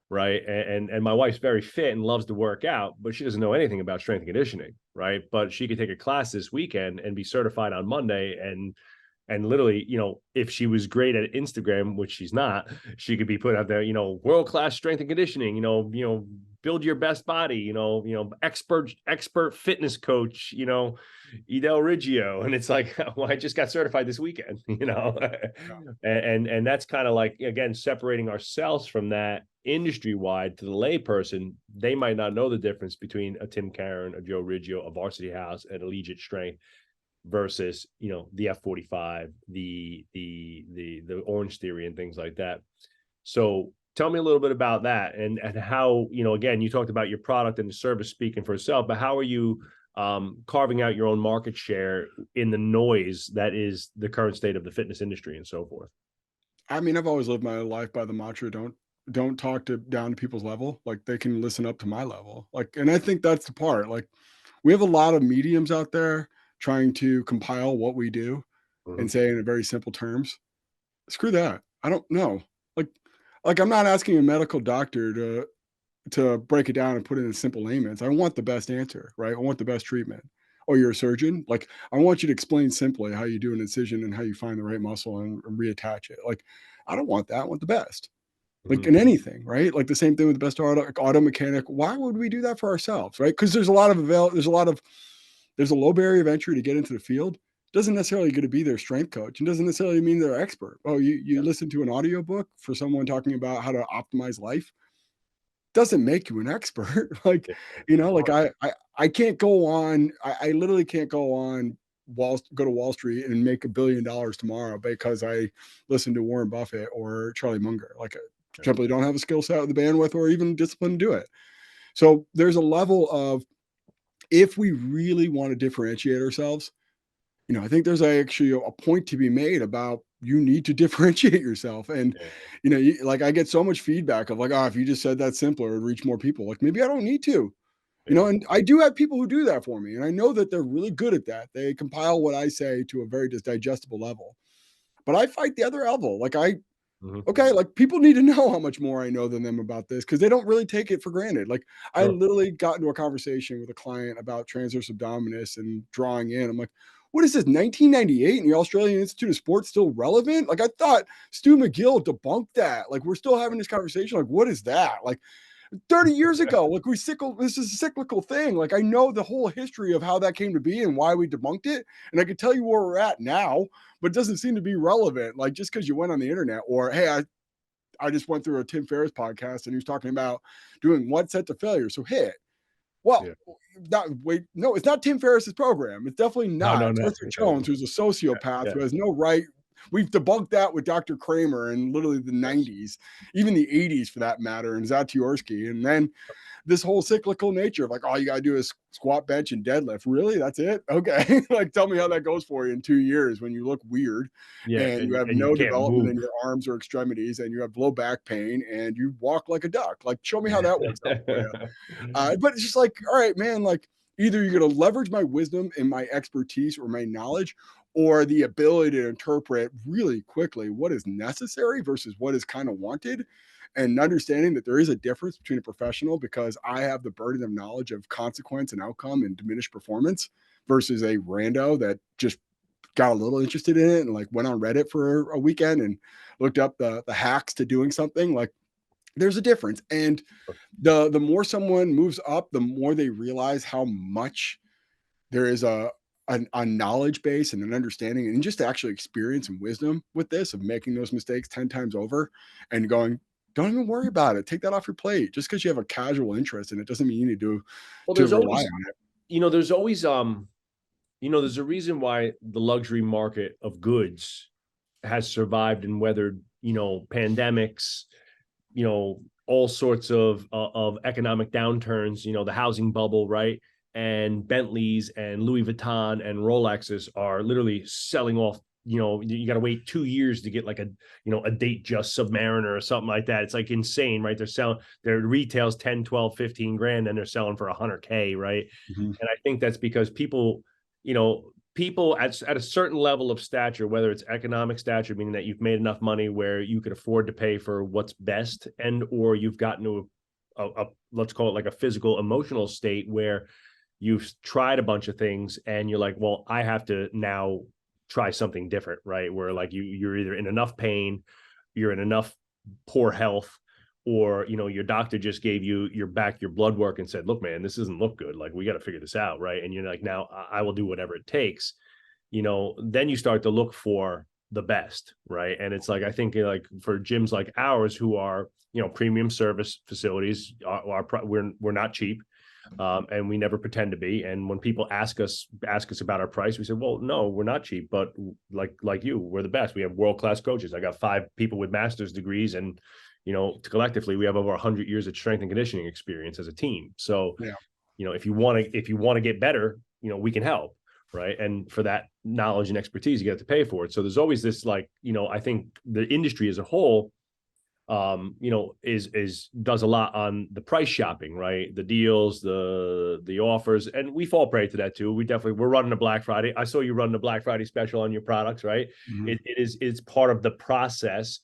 right? And my wife's very fit and loves to work out, but she doesn't know anything about strength and conditioning, right? But she could take a class this weekend and be certified on Monday and And literally, if she was great at Instagram, which she's not, she could be put out there, world-class strength and conditioning, build your best body, expert fitness coach, Edel Riggio. And it's like, well, I just got certified this weekend, and that's kind of like, again, separating ourselves from that industry wide to the layperson. They might not know the difference between a Tim Caron, a Joe Riggio, a Varsity House, and Allegiate Strength versus the F45, the Orange Theory, and things like that. So tell me a little bit about that, and how, again, you talked about your product and the service speaking for itself, but how are you carving out your own market share in the noise that is the current state of the fitness industry and so forth? I mean, I've always lived my life by the mantra, don't talk down to people's level. Like, they can listen up to my level. Like, and I think that's the part. Like, we have a lot of mediums out there trying to compile what we do and say in very simple terms. Screw that. I don't know. Like I'm not asking a medical doctor to break it down and put it in simple layman's. I want the best answer, right? I want the best treatment. Or you're a surgeon. Like, I want you to explain simply how you do an incision and how you find the right muscle and reattach it. Like, I don't want that. I want the best. Like, in anything, right? Like, the same thing with the best auto mechanic. Why would we do that for ourselves, right? Because there's a low barrier of entry to get into the field. Doesn't necessarily get to be their strength coach, and doesn't necessarily mean they're expert. Oh, you listen to an audiobook for someone talking about how to optimize life, doesn't make you an expert. Like, like I can't go on. I literally can't go to Wall Street and make $1 billion tomorrow because I listen to Warren Buffett or Charlie Munger. Like, I simply don't have a skill set, the bandwidth, or even discipline to do it. So there's a level of, if we really want to differentiate ourselves, I think there's actually a point to be made about, you need to differentiate yourself. And, like, I get so much feedback of like, oh, if you just said that simpler, it'd reach more people. Like, maybe I don't need to, and I do have people who do that for me. And I know that they're really good at that. They compile what I say to a very digestible level, but I fight the other level. Like, okay, like, people need to know how much more I know than them about this, because they don't really take it for granted. Like, I literally got into a conversation with a client about transverse abdominis and drawing in. I'm like, what is this, 1998, and the Australian Institute of Sport still relevant? Like, I thought Stu McGill debunked that. Like, we're still having this conversation. Like, what is that? Like, 30 years ago, like, this is a cyclical thing. Like, I know the whole history of how that came to be and why we debunked it. And I can tell you where we're at now, but it doesn't seem to be relevant. Like, just because you went on the internet, or, hey, I just went through a Tim Ferriss podcast and he was talking about doing one set to failure. So hit. Well, no, it's not Tim Ferriss's program. It's definitely not. No. Spencer Jones, who's a sociopath who has no right. We've debunked that with Dr. Kramer in literally the 90s, even the 80s for that matter, and Zatiorsky. And then this whole cyclical nature of like, all you got to do is squat, bench, and deadlift. Really? That's it? Okay. Like, tell me how that goes for you in 2 years when you look weird and you have no development in your arms or extremities, and you have low back pain and you walk like a duck. Like, show me how that works out for you. But it's just like, all right, man, like, either you're going to leverage my wisdom and my expertise or my knowledge, or the ability to interpret really quickly what is necessary versus what is kind of wanted, and understanding that there is a difference between a professional, because I have the burden of knowledge of consequence and outcome and diminished performance, versus a rando that just got a little interested in it and like went on Reddit for a weekend and looked up the hacks to doing something. Like, there's a difference. And the more someone moves up, the more they realize how much there is a knowledge base and an understanding and just actually experience and wisdom with this, of making those mistakes 10 times over and going, don't even worry about it. Take that off your plate. Just because you have a casual interest in it doesn't mean you need to rely on it. There's always there's a reason why the luxury market of goods has survived and weathered pandemics, all sorts of economic downturns, the housing bubble, right? And Bentleys and Louis Vuitton and Rolexes are literally selling off. You got to wait 2 years to get like a date just Submariner or something like that. It's like insane, right? Their retails 10, 12, 15 grand and they're selling for $100K, right? And I think that's because people at a certain level of stature, whether it's economic stature, meaning that you've made enough money where you could afford to pay for what's best, and or you've gotten to a let's call it like a physical emotional state where you've tried a bunch of things and you're like, well, I have to now try something different, right? Where like you're either in enough pain, you're in enough poor health, or your doctor just gave you your blood work and said, look, man, this doesn't look good, like we got to figure this out, right? And you're like, now I will do whatever it takes. Then you start to look for the best, right? And it's like, I think like for gyms like ours, who are premium service facilities, we're not cheap, and we never pretend to be. And when people ask us about our price, we say, well, no, we're not cheap, but like you, we're the best. We have world-class coaches. I got 5 people with master's degrees, and collectively we have over 100 years of strength and conditioning experience as a team. So Yeah. if you want to get better, we can help, right? And for that knowledge and expertise, you have to pay for it. So there's always this, like, I think the industry as a whole does a lot on the price shopping, right? The deals, the offers, and we fall prey to that too. We're running a Black Friday. I saw you run the Black Friday special on your products, right? Mm-hmm. It's part of the process.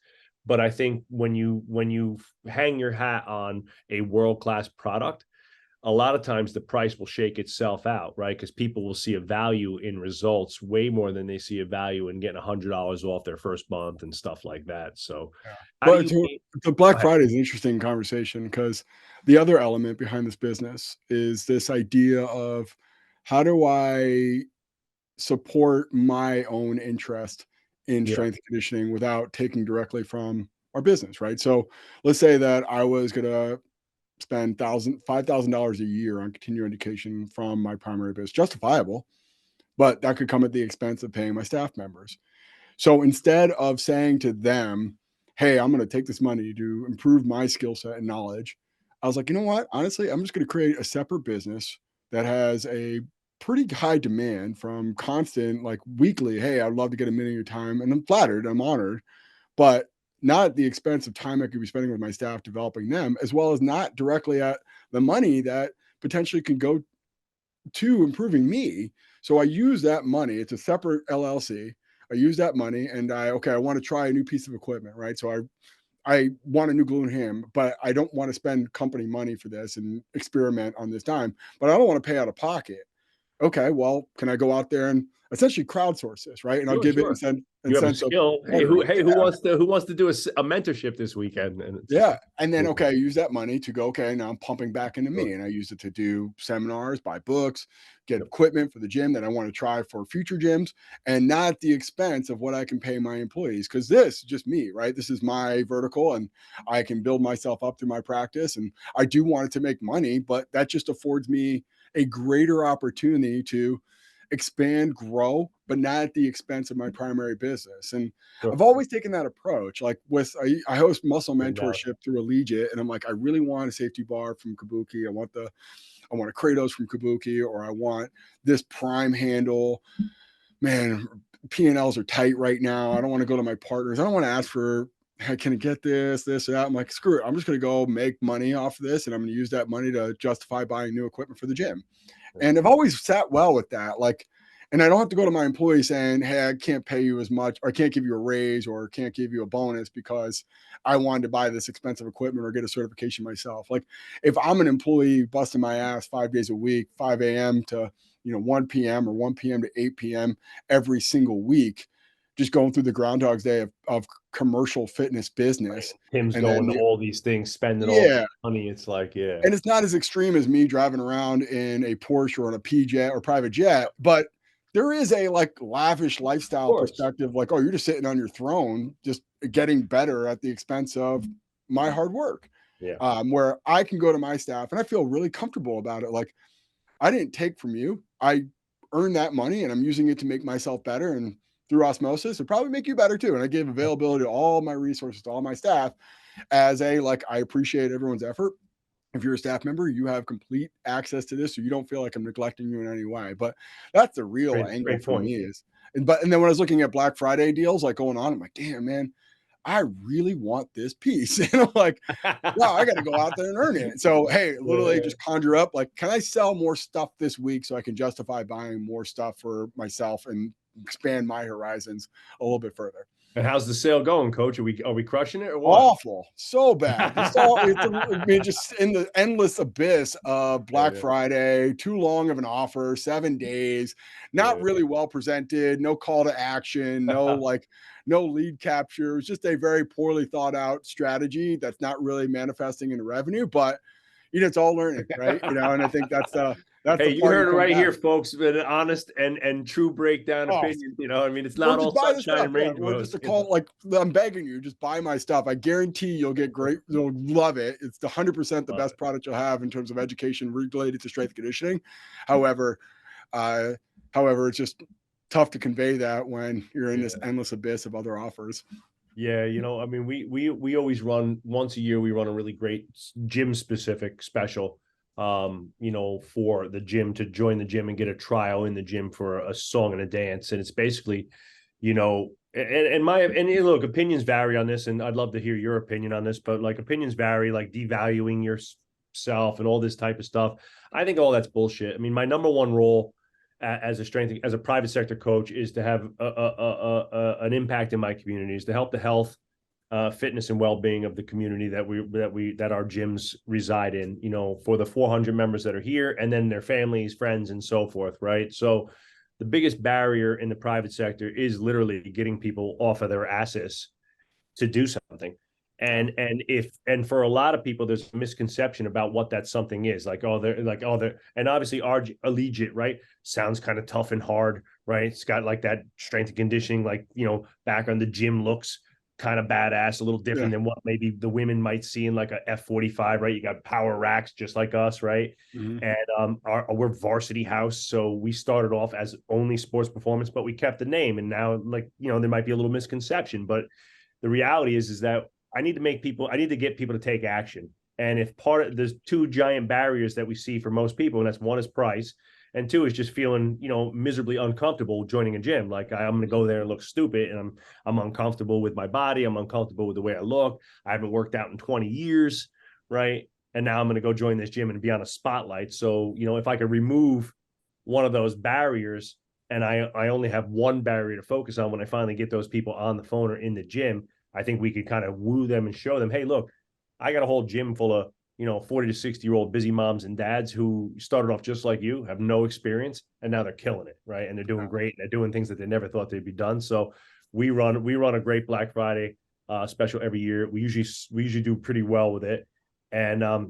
But I think when you hang your hat on a world-class product, a lot of times the price will shake itself out, right? Because people will see a value in results way more than they see a value in getting $100 off their first month and stuff like that. So, But the Black Friday is an interesting conversation, because the other element behind this business is this idea of, how do I support my own interest in strength and conditioning without taking directly from our business, right? So let's say that I was going to spend $5,000 a year on continuing education from my primary business, justifiable, but that could come at the expense of paying my staff members. So instead of saying to them, hey, I'm going to take this money to improve my skill set and knowledge, I was like, you know what? Honestly, I'm just going to create a separate business that has a pretty high demand from constant, like weekly, hey, I'd love to get a minute of your time. And I'm flattered, I'm honored, but not at the expense of time I could be spending with my staff developing them, as well as not directly at the money that potentially could go to improving me. So I use that money. It's a separate LLC. I use that money and I want to try a new piece of equipment, right? So I want a new glue and ham, but I don't want to spend company money for this and experiment on this time, but I don't want to pay out of pocket. Okay, well, can I go out there and essentially crowdsource this, right? And I'll give it you have a skill. Hey, who wants to do a mentorship this weekend? And then I use that money to go, okay, now I'm pumping back into me, and I use it to do seminars, buy books, get equipment for the gym that I want to try for future gyms, and not at the expense of what I can pay my employees, because this is just me, right? This is my vertical, and I can build myself up through my practice, and I do want it to make money, but that just affords me a greater opportunity to expand, grow, but not at the expense of my primary business. And I've always taken that approach. Like I host muscle mentorship through Allegiate, and I'm like, I really want a safety bar from Kabuki. I want a Kratos from Kabuki, or I want this prime handle. Man, P&Ls are tight right now. I don't want to go to my partners. I don't want to ask for, hey, can I get this, or that? I'm like, screw it. I'm just going to go make money off of this, and I'm going to use that money to justify buying new equipment for the gym. And I've always sat well with that. Like, and I don't have to go to my employee saying, hey, I can't pay you as much, or I can't give you a raise, or can't give you a bonus because I wanted to buy this expensive equipment or get a certification myself. Like, if I'm an employee busting my ass 5 days a week, 5 a.m. to 1 p.m. or 1 p.m. to 8 p.m. every single week, just going through the Groundhog's Day of commercial fitness business. Tim's and going to all these things, spending all the money. It's like, and it's not as extreme as me driving around in a Porsche or in a PJ or private jet, but there is a like lavish lifestyle perspective. Like, oh, you're just sitting on your throne, just getting better at the expense of my hard work. Where I can go to my staff and I feel really comfortable about it. Like, I didn't take from you. I earned that money and I'm using it to make myself better. And through osmosis, it'll probably make you better too. And I gave availability to all my resources to all my staff as I appreciate everyone's effort. If you're a staff member, you have complete access to this, so you don't feel like I'm neglecting you in any way. But that's the real angle for me is. And then when I was looking at Black Friday deals like going on, I'm like, damn, man, I really want this piece. And I'm like, wow, I got to go out there and earn it. So, hey, literally just conjure up, like, can I sell more stuff this week so I can justify buying more stuff for myself and expand my horizons a little bit further? And how's the sale going, Coach? Are we crushing it or what? Awful, so bad. I mean, just in the endless abyss of Yeah, Black yeah, Friday, too long of an offer, 7 days, not yeah. really well presented, no call to action, no lead capture. It was just a very poorly thought out strategy that's not really manifesting into revenue, but it's all learning, right? And I think that's Hey, the you part you heard it come right back. here, folks. With an honest and true breakdown Oh, opinion. I mean, it's or not all just buy the sunshine stuff, and yeah, or just rainbows. a call, like, I'm begging you, just buy my stuff. I guarantee you'll love it. It's 100% the Love best it. product you'll have in terms of education related to strength conditioning. However, uh, it's just tough to convey that when you're in this Yeah. endless abyss of other offers. Yeah, I mean, we always run once a year. We run a really great gym specific special, for the gym to join the gym and get a trial in the gym for a song and a dance. And it's basically, look, opinions vary on this, and I'd love to hear your opinion on this. But like opinions vary, like devaluing yourself and all this type of stuff. I think all that's bullshit. I mean, my number one role as a private sector coach is to have an impact in my communities, to help the health, fitness, and well-being of the community that our gyms reside in, for the 400 members that are here, and then their families, friends, and so forth, right? So the biggest barrier in the private sector is literally getting people off of their asses to do something. And for a lot of people, there's a misconception about what that something is. And obviously our Allegiate, right, sounds kind of tough and hard, right? It's got like that strength and conditioning, like, background. The gym looks kind of badass, a little Yeah. different than what maybe the women might see in like a F45, right? You got power racks just like us, right? Mm-hmm. And we're Varsity House, so we started off as only sports performance, but we kept the name. And now, like, there might be a little misconception, but the reality is that I need to get people to take action. And if there's two giant barriers that we see for most people, and that's one is price, and two is just feeling, miserably uncomfortable joining a gym. Like, I'm going to go there and look stupid, and I'm uncomfortable with my body. I'm uncomfortable with the way I look. I haven't worked out in 20 years, right? And now I'm going to go join this gym and be on a spotlight. So, if I could remove one of those barriers, and I only have one barrier to focus on when I finally get those people on the phone or in the gym, I think we could kind of woo them and show them, hey, look, I got a whole gym full of 40 to 60-year-old busy moms and dads who started off just like you, have no experience, and now they're killing it, right? And they're doing great. They're doing things that they never thought they'd be done. So we run a great Black Friday special every year. We usually do pretty well with it, and a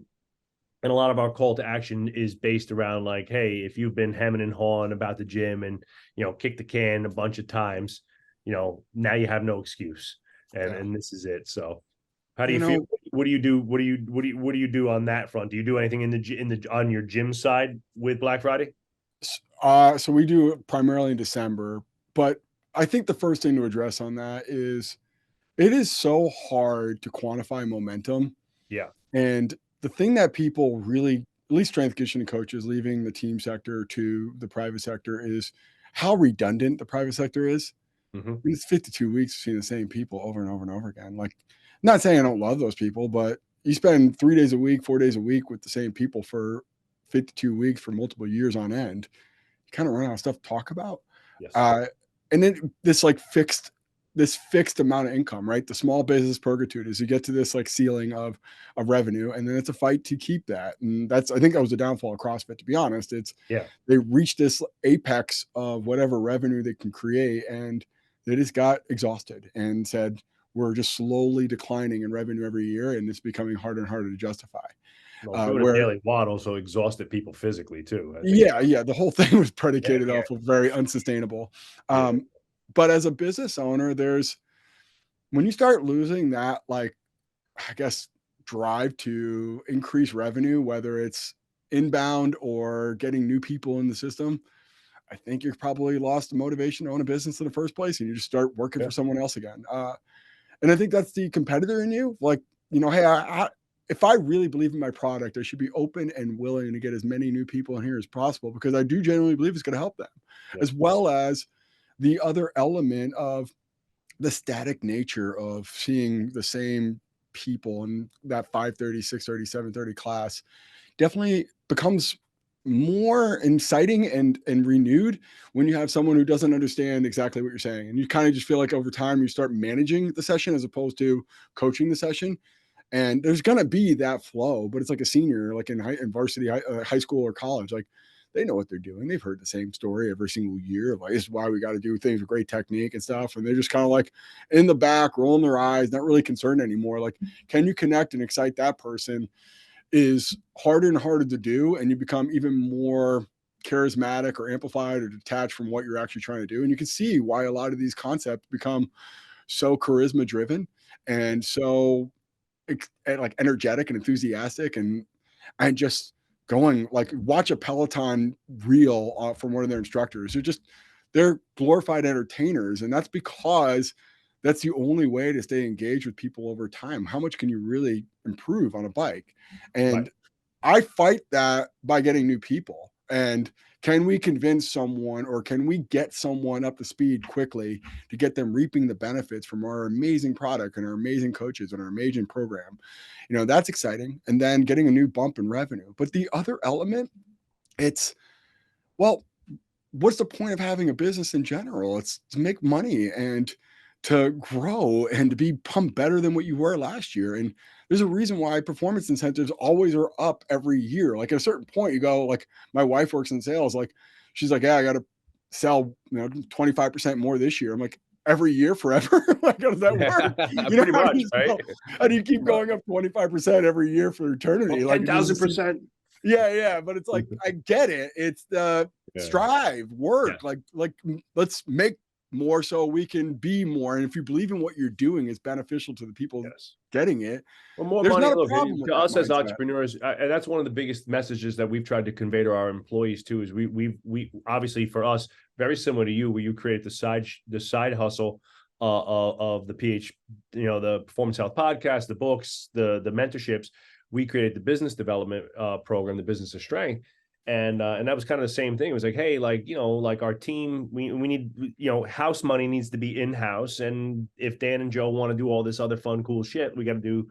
lot of our call to action is based around like, hey, if you've been hemming and hawing about the gym and kicked the can a bunch of times, now you have no excuse, and this is it. So how do You you feel? know, What do you do? What do you do on that front? Do you do anything on your gym side with Black Friday? so we do it primarily in December, but I think the first thing to address on that is it is so hard to quantify momentum. Yeah. And the thing that people really, at least strength conditioning coaches leaving the team sector to the private sector, is how redundant the private sector is. Mm-hmm. It's 52 weeks seeing the same people over and over and over again. Like, not saying I don't love those people, but you spend 3 days a week, 4 days a week with the same people for 52 weeks for multiple years on end. You kind of run out of stuff to talk about. Yes. Uh, and then this fixed amount of income, right? The small business purgatory is you get to this like ceiling of revenue, and then it's a fight to keep that. And I think that was the downfall of CrossFit, to be honest. Yeah. They reach this apex of whatever revenue they can create, and they just got exhausted and said, we're just slowly declining in revenue every year, and it's becoming harder and harder to justify. Well, doing a Where daily WOD also exhausted people physically too, I think. Yeah, the whole thing was Yeah. predicated Yeah. off of very unsustainable. Yeah. But as a business owner, when you start losing that, like, I guess, drive to increase revenue, whether it's inbound or getting new people in the system, I think you've probably lost the motivation to own a business in the first place, and you just start working Yeah. for someone else again. And I think that's the competitor in you. Like, hey, if I really believe in my product, I should be open and willing to get as many new people in here as possible, because I do genuinely believe it's going to help them, Yeah. as well as the other element of the static nature of seeing the same people in that 5:30, 6:30, 7:30 class definitely becomes more inciting and renewed when you have someone who doesn't understand exactly what you're saying. And you kind of just feel like over time you start managing the session as opposed to coaching the session. And there's going to be that flow, but it's like a senior, like in varsity high school or college, like they know what they're doing. They've heard the same story every single year. Like, this is why we got to do things with great technique and stuff. And they're just kind of like in the back, rolling their eyes, not really concerned anymore. Like, can you connect and excite that person is harder and harder to do. And you become even more charismatic or amplified or detached from what you're actually trying to do. And you can see why a lot of these concepts become so charisma driven and so like energetic and enthusiastic and just going, like, watch a Peloton reel from one of their instructors. They're glorified entertainers, and that's because that's the only way to stay engaged with people over time. How much can you really improve on a bike? And I fight that by getting new people. And can we convince someone, or can we get someone up to speed quickly to get them reaping the benefits from our amazing product and our amazing coaches and our amazing program? That's exciting. And then getting a new bump in revenue. But the other element, it's, well, what's the point of having a business in general? It's to make money and to grow and to become better than what you were last year. And there's a reason why performance incentives always are up every year. Like, at a certain point, you go, like, my wife works in sales. Like, she's like, yeah, I got to sell, 25% more this year. I'm like, every year forever? Like, how does that work? Pretty much, right? How do you keep going up 25% every year for eternity? Well, 10,000%. Yeah. But it's like, I get it. It's the strive, work, like let's make more so we can be more. And if you believe in what you're doing is beneficial to the people getting it, well, more there's money. not a Look, problem with to us as mindset. entrepreneurs, and that's one of the biggest messages that we've tried to convey to our employees too. Is we obviously, for us, very similar to you, where you create the side hustle of the the Performance Health podcast, the books, the mentorships. We created the business development program, the Business of Strength. And that was kind of the same thing. It was like, hey, like, like our team, we need, house money needs to be in-house. And if Dan and Joe want to do all this other fun, cool shit, we got to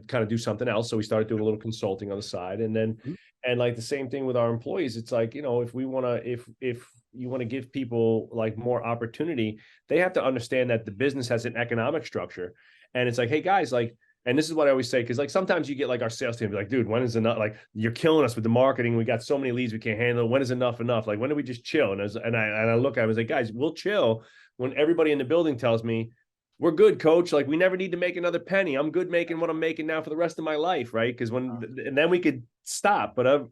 kind of do something else. So we started doing a little consulting on the side. And then, and like the same thing with our employees, it's like, if we want to, if you want to give people like more opportunity, they have to understand that the business has an economic structure. And it's like, hey guys, like, and this is what I always say, because like sometimes you get like our sales team be like, dude, when is enough? Like, you're killing us with the marketing. We got so many leads we can't handle. When is enough? Like, when do we just chill? And I look at it, I was like, guys, we'll chill when everybody in the building tells me, we're good, coach. Like, we never need to make another penny. I'm good making what I'm making now for the rest of my life, right? Because and then we could stop. But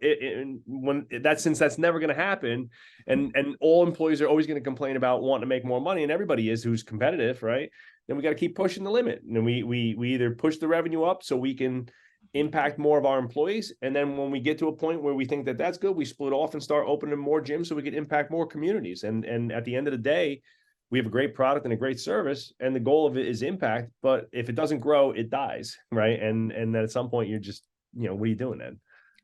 since that's never going to happen, and all employees are always going to complain about wanting to make more money, and everybody is who's competitive, right? Then we got to keep pushing the limit. And we either push the revenue up so we can impact more of our employees. And then when we get to a point where we think that that's good, we split off and start opening more gyms so we can impact more communities. And at the end of the day, we have a great product and a great service, and the goal of it is impact. But if it doesn't grow, it dies, right? And then at some point, you're just, what are you doing then?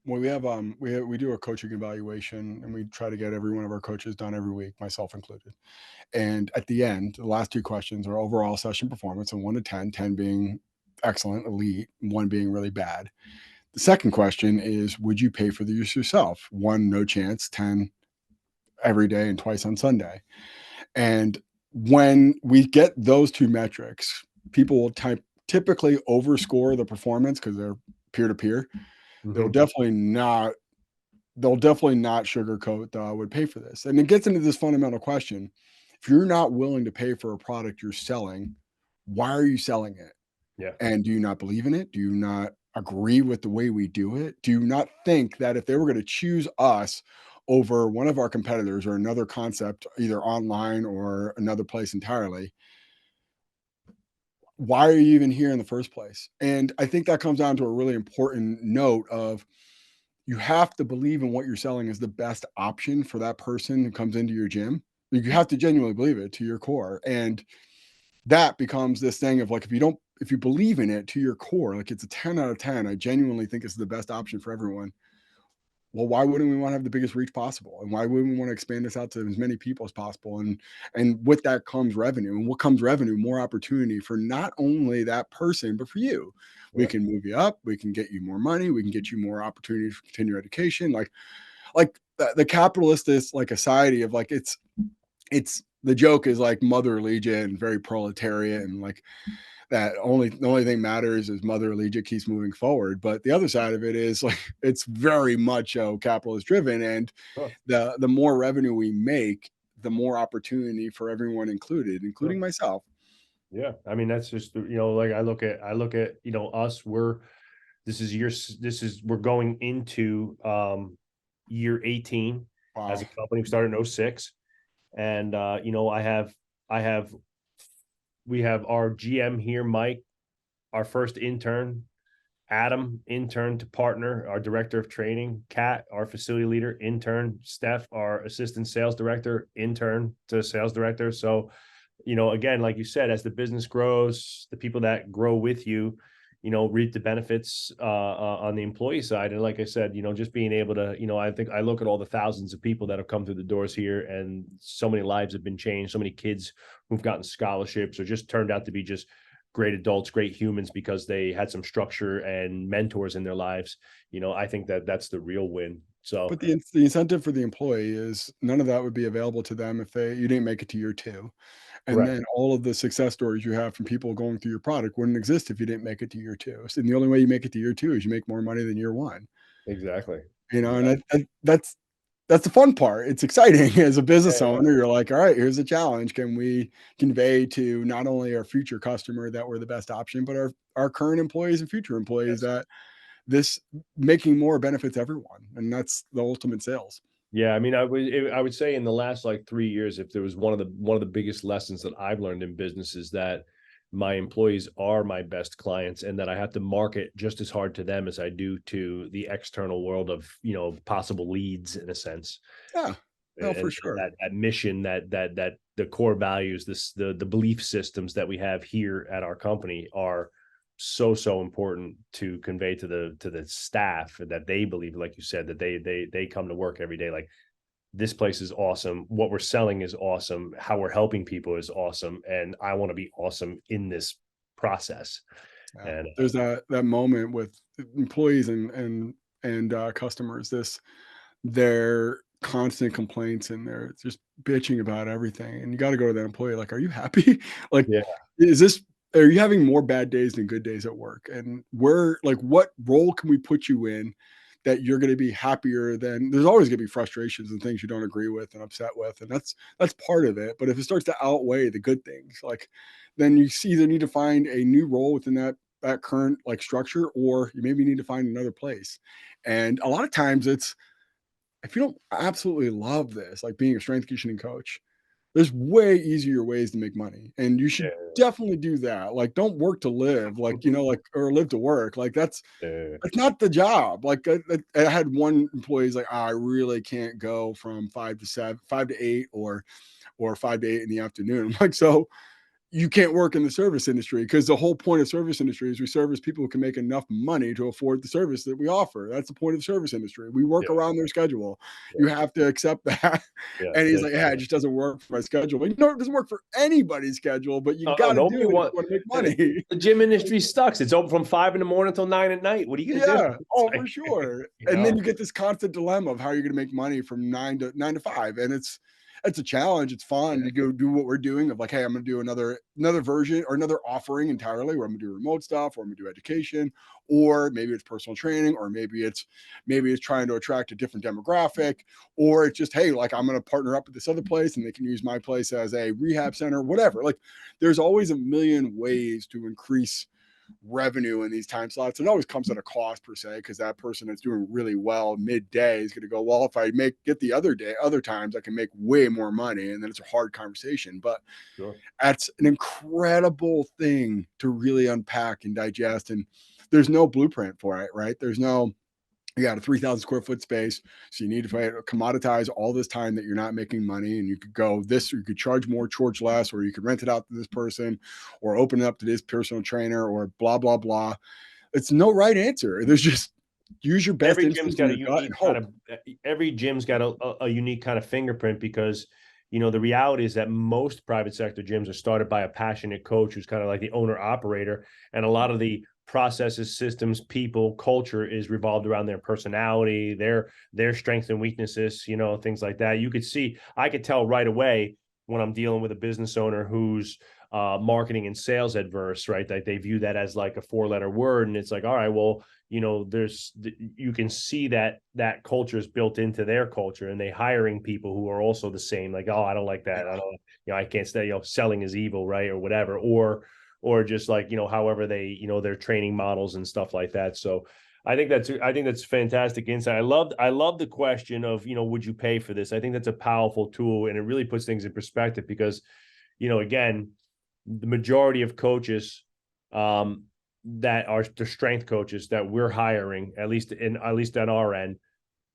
Well, we have we do a coaching evaluation, and we try to get every one of our coaches done every week, myself included. And at the end, the last two questions are overall session performance, and 1 to 10, 10 being excellent, elite, 1 being really bad. The second question is, would you pay for this yourself? 1, no chance. 10, every day and twice on Sunday. And when we get those two metrics, people will typically overscore the performance because they're peer-to-peer. They'll definitely not sugarcoat would pay for this. And it gets into this fundamental question. If you're not willing to pay for a product you're selling, why are you selling it? Yeah. And do you not believe in it? Do you not agree with the way we do it? Do you not think that if they were going to choose us over one of our competitors or another concept, either online or another place entirely, why are you even here in the first place? And I think that comes down to a really important note of, you have to believe in what you're selling is the best option for that person who comes into your gym. You have to genuinely believe it to your core. And that becomes this thing of like, if you believe in it to your core, like it's a 10 out of 10, I genuinely think it's the best option for everyone. Well, why wouldn't we want to have the biggest reach possible? And why wouldn't we want to expand this out to as many people as possible? And with that comes revenue. And what comes revenue? More opportunity for not only that person, but for you. We can move you up. We can get you more money. We can get you more opportunity for continued education. Like, like the capitalist is like a society of like it's the joke is like Mother Allegiate and very proletariat and like that the only thing matters is Mother Allegiate keeps moving forward. But the other side of it is like it's very much capitalist driven, and Sure. the more revenue we make, the more opportunity for everyone included, including Sure. myself. Yeah. I mean, that's just, like I look at, us, we're going into year 18 as Wow. a company. We started in '06. And I have we have our GM here, Mike, our first intern, Adam, intern to partner, our director of training, Kat, our facility leader, intern, Steph, our assistant sales director, intern to sales director. So, again, like you said, as the business grows, the people that grow with you, reap the benefits on the employee side. And like I said, just being able to, I think I look at all the thousands of people that have come through the doors here, and so many lives have been changed. So many kids who've gotten scholarships or just turned out to be just great adults, great humans because they had some structure and mentors in their lives. I think that that's the real win. So But the incentive for the employee is none of that would be available to them if you didn't make it to year two. And correct. then all of the success stories you have from people going through your product wouldn't exist if you didn't make it to year two. So, and the only way you make it to year two is you make more money than year one. Exactly. And Exactly. that's the fun part. It's exciting as a business Yeah, owner. You're like, all right, here's a challenge. Can we convey to not only our future customer that we're the best option, but our current employees and future employees yes. that this making more benefits everyone. And that's the ultimate sales. Yeah, I mean, I would say in the last like 3 years, if there was one of the biggest lessons that I've learned in business is that my employees are my best clients, and that I have to market just as hard to them as I do to the external world of possible leads in a sense. Yeah. No, for And sure. that mission, that the core values, the belief systems that we have here at our company are so important to convey to the staff, that they believe, like you said, that they come to work every day like this place is awesome, what we're selling is awesome, how we're helping people is awesome, and I want to be awesome in this process. Yeah. And There's that moment with employees and customers, their constant complaints and they're just bitching about everything. And you got to go to that employee like, are you happy? Like, yeah, is this are you having more bad days than good days at work? And where like what role can we put you in that you're going to be happier than there's always going to be frustrations and things you don't agree with and upset with. And that's part of it. But if it starts to outweigh the good things, like then you either need to find a new role within that current like structure, or you maybe need to find another place. And a lot of times it's if you don't absolutely love this, like being a strength conditioning coach, there's way easier ways to make money, and you should yeah, definitely do that. Like, don't work to live, like, like, or live to work. Like, yeah, that's not the job. Like, I had one employee's like, I really can't go from 5 to 7, 5 to 8, or 5 to 8 in the afternoon. I'm like, so you can't work in the service industry because the whole point of service industry is we service people who can make enough money to afford the service that we offer. That's the point of the service industry. We work yeah, around their schedule. yeah, You have to accept that. yeah. And he's like, yeah, it just doesn't work for my schedule. But it doesn't work for anybody's schedule, but you Oh, got to nobody do it if you want want to make the, money. the gym industry sucks. It's open from 5 in the morning until 9 at night. What are you gonna do? Yeah. It's Oh, for like, sure. you And then know, you get this constant dilemma of how you're going to make money from 9 to 5. And it's a challenge. It's fun to go do what we're doing of like, hey, I'm going to do another version or another offering entirely where I'm going to do remote stuff, or I'm going to do education, or maybe it's personal training, or maybe it's trying to attract a different demographic, or it's just, hey, like I'm going to partner up with this other place and they can use my place as a rehab center, whatever. Like there's always a million ways to increase revenue in these time slots. It always comes at a cost per se, because that person that's doing really well midday is going to go, well, if I get the other times I can make way more money. And then it's a hard conversation. But sure. that's an incredible thing to really unpack and digest. And there's no blueprint for it, right? You got a 3,000 square foot space. So you need to commoditize all this time that you're not making money. And you could go this, or you could charge more, charge less, or you could rent it out to this person, or open it up to this personal trainer, or blah, blah, blah. It's no right answer. There's just use your best Every gym's instincts in got a your gut and unique kind hope. of every gym's got a unique kind of fingerprint, because the reality is that most private sector gyms are started by a passionate coach who's kind of like the owner operator, and a lot of the processes, systems, people, culture is revolved around their personality, their strengths and weaknesses, you know, things like that. I could tell right away when I'm dealing with a business owner who's marketing and sales adverse, right? Like they view that as like a 4-letter word, and it's like, all right, well, you know, you can see that culture is built into their culture, and they hiring people who are also the same. Like, oh, I don't like that. I don't, you know, I can't stay. You know, selling is evil, right, or whatever, or just like, you know, however they, you know, their training models and stuff like that. So I think that's fantastic insight. I love the question of, you know, would you pay for this? I think that's a powerful tool, and it really puts things in perspective because, you know, again, the majority of coaches that are the strength coaches that we're hiring, at least on our end,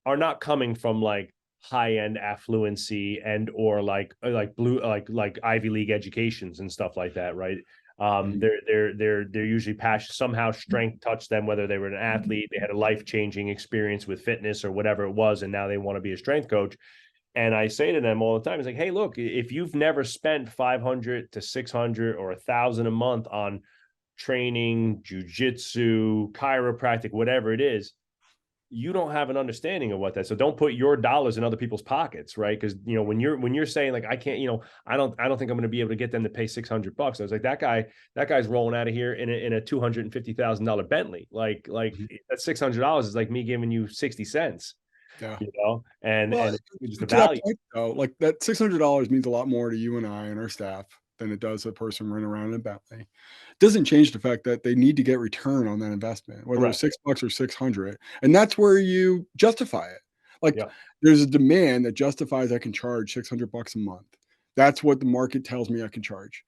are not coming from like high end affluency and or like Ivy League educations and stuff like that, right? They're usually passionate. Somehow strength touched them, whether they were an athlete, they had a life-changing experience with fitness or whatever it was, and now they want to be a strength coach. And I say to them all the time, it's like, hey, look, if you've never spent 500 to 600 or 1,000 a month on training, jujitsu, chiropractic, whatever it is, you don't have an understanding of what that. So don't put your dollars in other people's pockets, right? Because, you know, when you're saying like, I can't, you know, I don't think I'm going to be able to get them to pay $600. I was like, that guy's rolling out of here in a $250,000 Bentley. Like that $600 is like me giving you 60 cents. Yeah. You know, and Well, just the to that value. point, though, like that $600 means a lot more to you and I and our staff than it does a person running around in a Bentley. Doesn't change the fact that they need to get return on that investment, whether it's Correct. $6 or 600, and that's where you justify it. Like Yeah. there's a demand that justifies I can charge $600 a month. That's what the market tells me I can charge.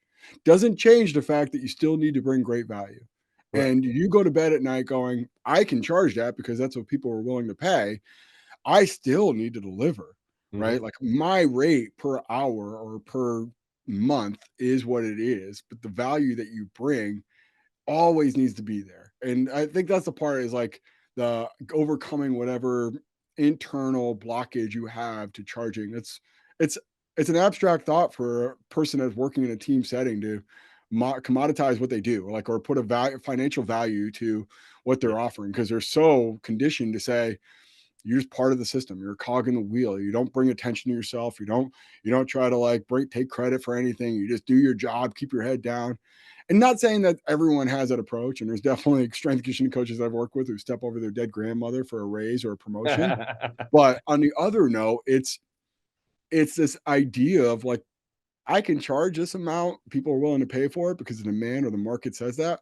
Doesn't change the fact that you still need to bring great value. Right. And you go to bed at night going, I can charge that because that's what people are willing to pay. I still need to deliver, right? Mm-hmm. Like my rate per hour or per month is what it is, but the value that you bring always needs to be there. And I think that's the part is like the overcoming whatever internal blockage you have to charging. It's it's an abstract thought for a person that's working in a team setting to commoditize what they do, like or put a financial value to what Yeah. they're offering because they're so conditioned to say you're just part of the system. You're a cog in the wheel. You don't bring attention to yourself. You don't try to like take credit for anything. You just do your job, keep your head down. And not saying that everyone has that approach. And there's definitely strength conditioning coaches I've worked with who step over their dead grandmother for a raise or a promotion. But on the other note, it's this idea of like I can charge this amount. People are willing to pay for it because the demand or the market says that.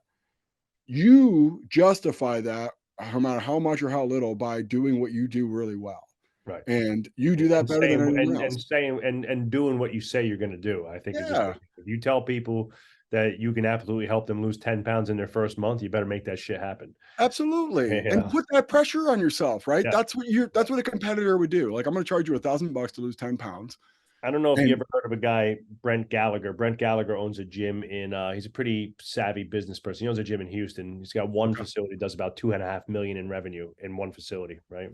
You justify that no matter how much or how little by doing what you do really well. Right. And you do that And better than saying anyone else. and saying and doing what you say you're going to do, I think is just Yeah, if you tell people that you can absolutely help them lose 10 pounds in their first month, you better make that shit happen. absolutely. And Yeah. put that pressure on yourself, right? Yeah. That's what a competitor would do. Like, I'm gonna charge you $1,000 to lose 10 pounds. I don't know if you And ever heard of a guy, Brent Gallagher. Brent Gallagher owns a gym he's a pretty savvy business person. He owns a gym in Houston. He's got one okay, facility, does about 2.5 million in revenue in one facility, right?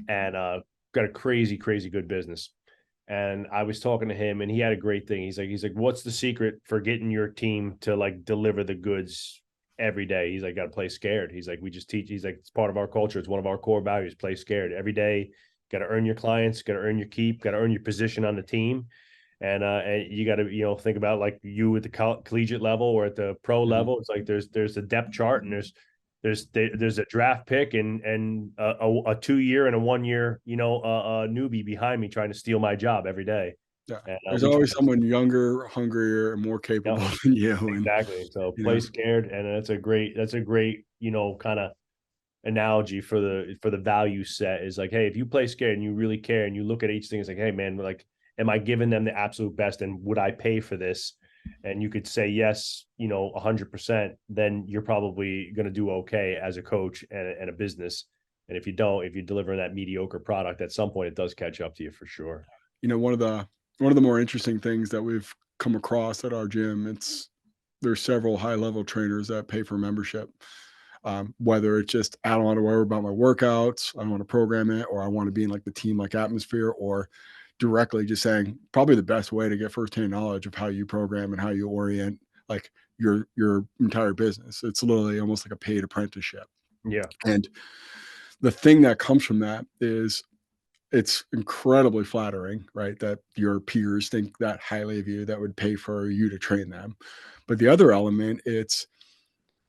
And got a crazy, crazy good business. And I was talking to him and he had a great thing. He's like, what's the secret for getting your team to like deliver the goods every day? He's like, got to play scared. He's like, we just teach. He's like, it's part of our culture. It's one of our core values. Play scared every day. Got to earn your clients. Got to earn your keep. Got to earn your position on the team. And you got to think about like you at the collegiate level or at the pro mhm, level. It's like there's a depth chart and there's a draft pick and a 2 year and a 1 year a newbie behind me trying to steal my job every day. yeah. And There's we try always to, someone younger, hungrier, and more yeah, capable than you. And exactly. So you play know, scared, and that's a great kind of analogy for the value set is like, hey, if you play scared and you really care and you look at each thing, it's like, hey man, like, am I giving them the absolute best and would I pay for this? And you could say yes, 100%, then you're probably going to do okay as a coach and a business. And if you don't, if you're delivering that mediocre product, at some point it does catch up to you for sure. one of the more interesting things that we've come across at our gym, there's several high level trainers that pay for membership. Whether it's just I don't want to worry about my workouts, I don't want to program it, or I want to be in like the team like atmosphere, or directly just saying probably the best way to get firsthand knowledge of how you program and how you orient like your entire business. It's literally almost like a paid apprenticeship. Yeah. And the thing that comes from that is it's incredibly flattering, right? That your peers think that highly of you, that would pay for you to train them. But the other element, it's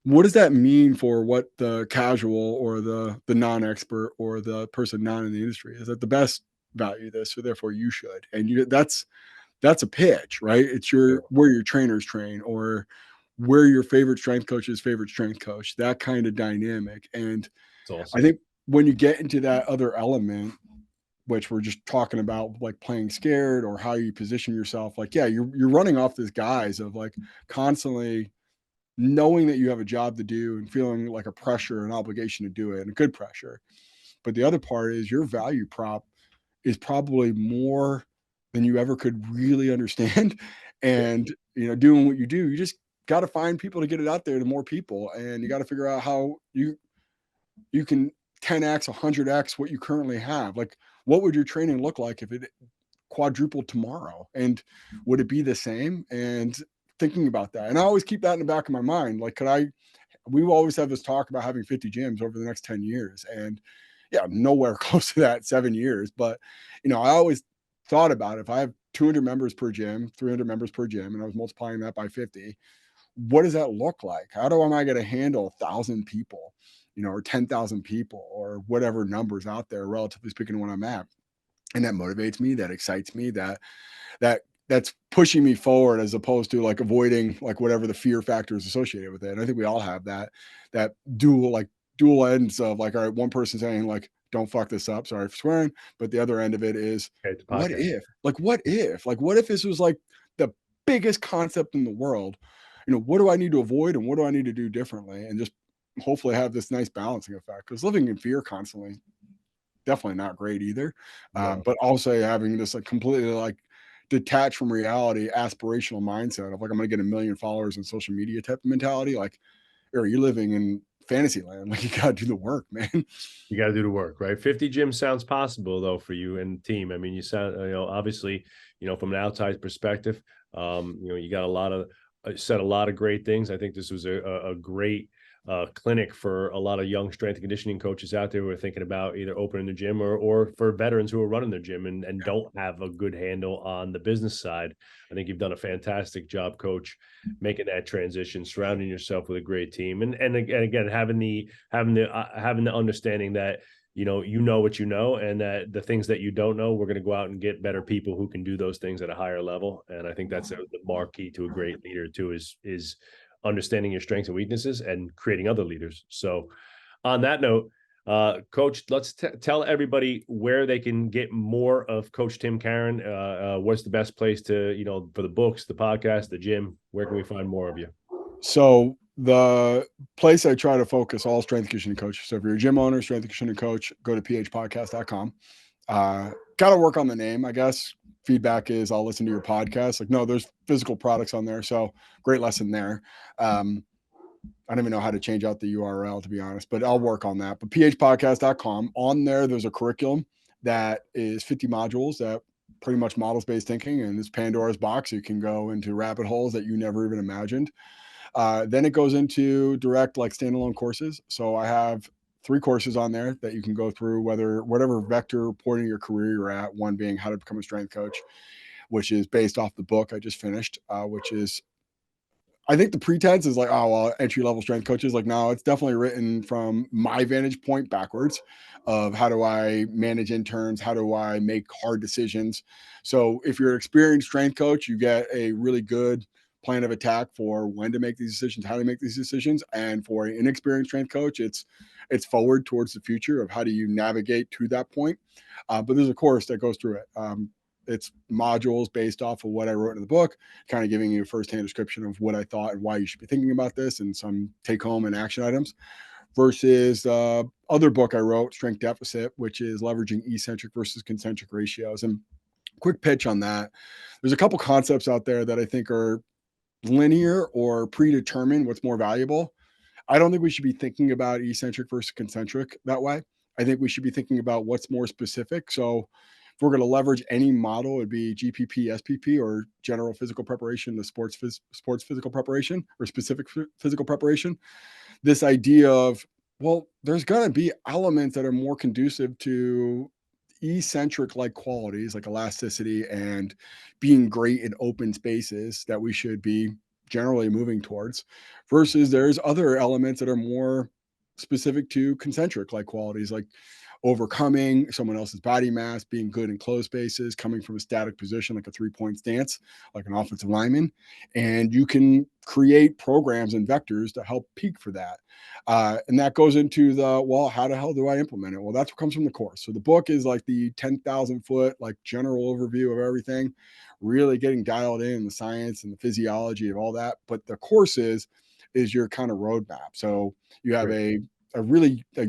what does that mean for what the casual or the non-expert or the person not in the industry is? That the best value this, so therefore you should. And that's a pitch, right? It's Yeah. where your trainers train, or where your favorite strength coach's favorite strength coach, that kind of dynamic. And It's awesome. I think when you get into that other element, which we're just talking about, like playing scared or how you position yourself, like, yeah, you're running off this guise of like constantly knowing that you have a job to do and feeling like a pressure, an obligation to do it, and a good pressure. But the other part is your value prop is probably more than you ever could really understand. Yeah. And, doing what you do, you just got to find people to get it out there to more people. And you got to figure out how you can 10x, 100x what you currently have. Like, what would your training look like if it quadrupled tomorrow? And would it be the same? And thinking about that. And I always keep that in the back of my mind. Like, we will always have this talk about having 50 gyms over the next 10 years. And yeah, nowhere close to that 7 years. But, I always thought about if I have 200 members per gym, 300 members per gym, and I was multiplying that by 50, what does that look like? How am I going to handle 1,000 people, or 10,000 people, or whatever numbers out there, relatively speaking, when I'm at? And that motivates me, that excites me, that's pushing me forward, as opposed to like avoiding like whatever the fear factors associated with it. And I think we all have that dual ends of like, all right, one person saying like, don't fuck this up, sorry for swearing, but the other end of it is, Okay, what if this was like the biggest concept in the world? What do I need to avoid and what do I need to do differently? And just hopefully have this nice balancing effect, because living in fear constantly, definitely not great either. No. But also having this like completely like detached from reality, aspirational mindset of like, I'm going to get 1 million followers in social media type of mentality. Like, or you're living in fantasy land. Like, you got to do the work, man. You got to do the work, right? 50 gyms sounds possible though for you and the team. I mean, you sound, obviously, from an outside perspective, you got said a lot of great things. I think this was a great clinic for a lot of young strength and conditioning coaches out there who are thinking about either opening the gym or for veterans who are running their gym and don't have a good handle on the business side. I think you've done a fantastic job, Coach, making that transition, surrounding yourself with a great team, and again having the understanding that you know what you know, and that the things that you don't know, we're going to go out and get better people who can do those things at a higher level. And I think that's the marquee to a great leader too, is understanding your strengths and weaknesses and creating other leaders. So on that note, Coach, let's tell everybody where they can get more of Coach Tim Caron. What's the best place to, for the books, the podcast, the gym? Where can we find more of you? So the place I try to focus all strength conditioning coaches. So if you're a gym owner, strength conditioning coach, go to phpodcast.com. Got to work on the name, I guess. Feedback is I'll listen to your podcast. Like, no, there's physical products on there. So great lesson there. I don't even know how to change out the URL, to be honest, but I'll work on that. But phpodcast.com, on there's a curriculum that is 50 modules that pretty much models-based thinking, and it's Pandora's box. You can go into rabbit holes that you never even imagined. Then it goes into direct like standalone courses. So I have 3 courses on there that you can go through, whatever vector point in your career you're at. One being how to become a strength coach, which is based off the book I just finished, which is, I think the pretense is like, oh, well, entry level strength coaches. Like, no, it's definitely written from my vantage point backwards of how do I manage interns? How do I make hard decisions? So if you're an experienced strength coach, you get a really good plan of attack for when to make these decisions, how to make these decisions. And for an inexperienced strength coach, it's forward towards the future of how do you navigate to that point. But there's a course that goes through it. It's modules based off of what I wrote in the book, kind of giving you a firsthand description of what I thought and why you should be thinking about this, and some take home and action items, versus the other book I wrote, Strength Deficit, which is leveraging eccentric versus concentric ratios. And quick pitch on that. There's a couple concepts out there that I think are linear or predetermined what's more valuable. I don't think we should be thinking about eccentric versus concentric that way. I think we should be thinking about what's more specific. So if we're going to leverage any model, it'd be GPP, SPP, or general physical preparation, the sports physical preparation or specific physical preparation. This idea of, well, there's going to be elements that are more conducive to eccentric like qualities like elasticity and being great in open spaces that we should be generally moving towards, versus there's other elements that are more specific to concentric like qualities, like overcoming someone else's body mass, being good in closed spaces, coming from a static position like a 3-point stance, like an offensive lineman. And you can create programs and vectors to help peak for that. And that goes into the, well, how the hell do I implement it? Well, that's what comes from the course. So the book is like the 10,000 foot, like general overview of everything, really getting dialed in the science and the physiology of all that. But the course is your kind of roadmap. So you have a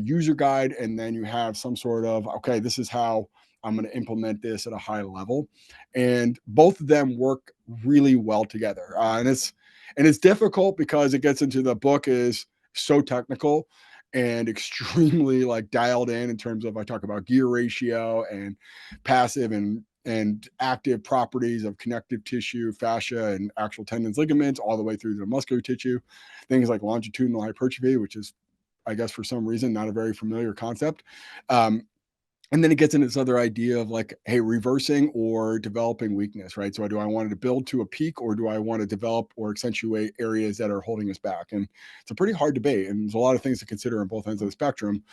user guide, and then you have some sort of, okay, this is how I'm going to implement this at a high level. And both of them work really well together. And it's difficult because it gets into, the book is so technical and extremely like dialed in terms of, I talk about gear ratio and passive and active properties of connective tissue, fascia, and actual tendons, ligaments, all the way through to the muscular tissue, things like longitudinal hypertrophy, which is, I guess, for some reason, not a very familiar concept. And then it gets into this other idea of like, hey, reversing or developing weakness, right? So do I want to build to a peak, or do I want to develop or accentuate areas that are holding us back? And it's a pretty hard debate. And there's a lot of things to consider on both ends of the spectrum,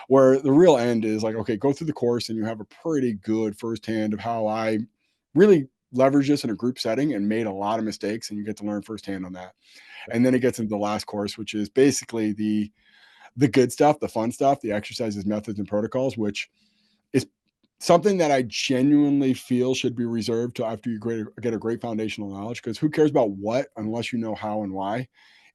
where the real end is like, okay, go through the course and you have a pretty good firsthand of how I really leverage this in a group setting and made a lot of mistakes, and you get to learn firsthand on that. And then it gets into the last course, which is basically the good stuff, the fun stuff, the exercises, methods, and protocols, which is something that I genuinely feel should be reserved to after you get a great foundational knowledge, because who cares about what unless you know how and why?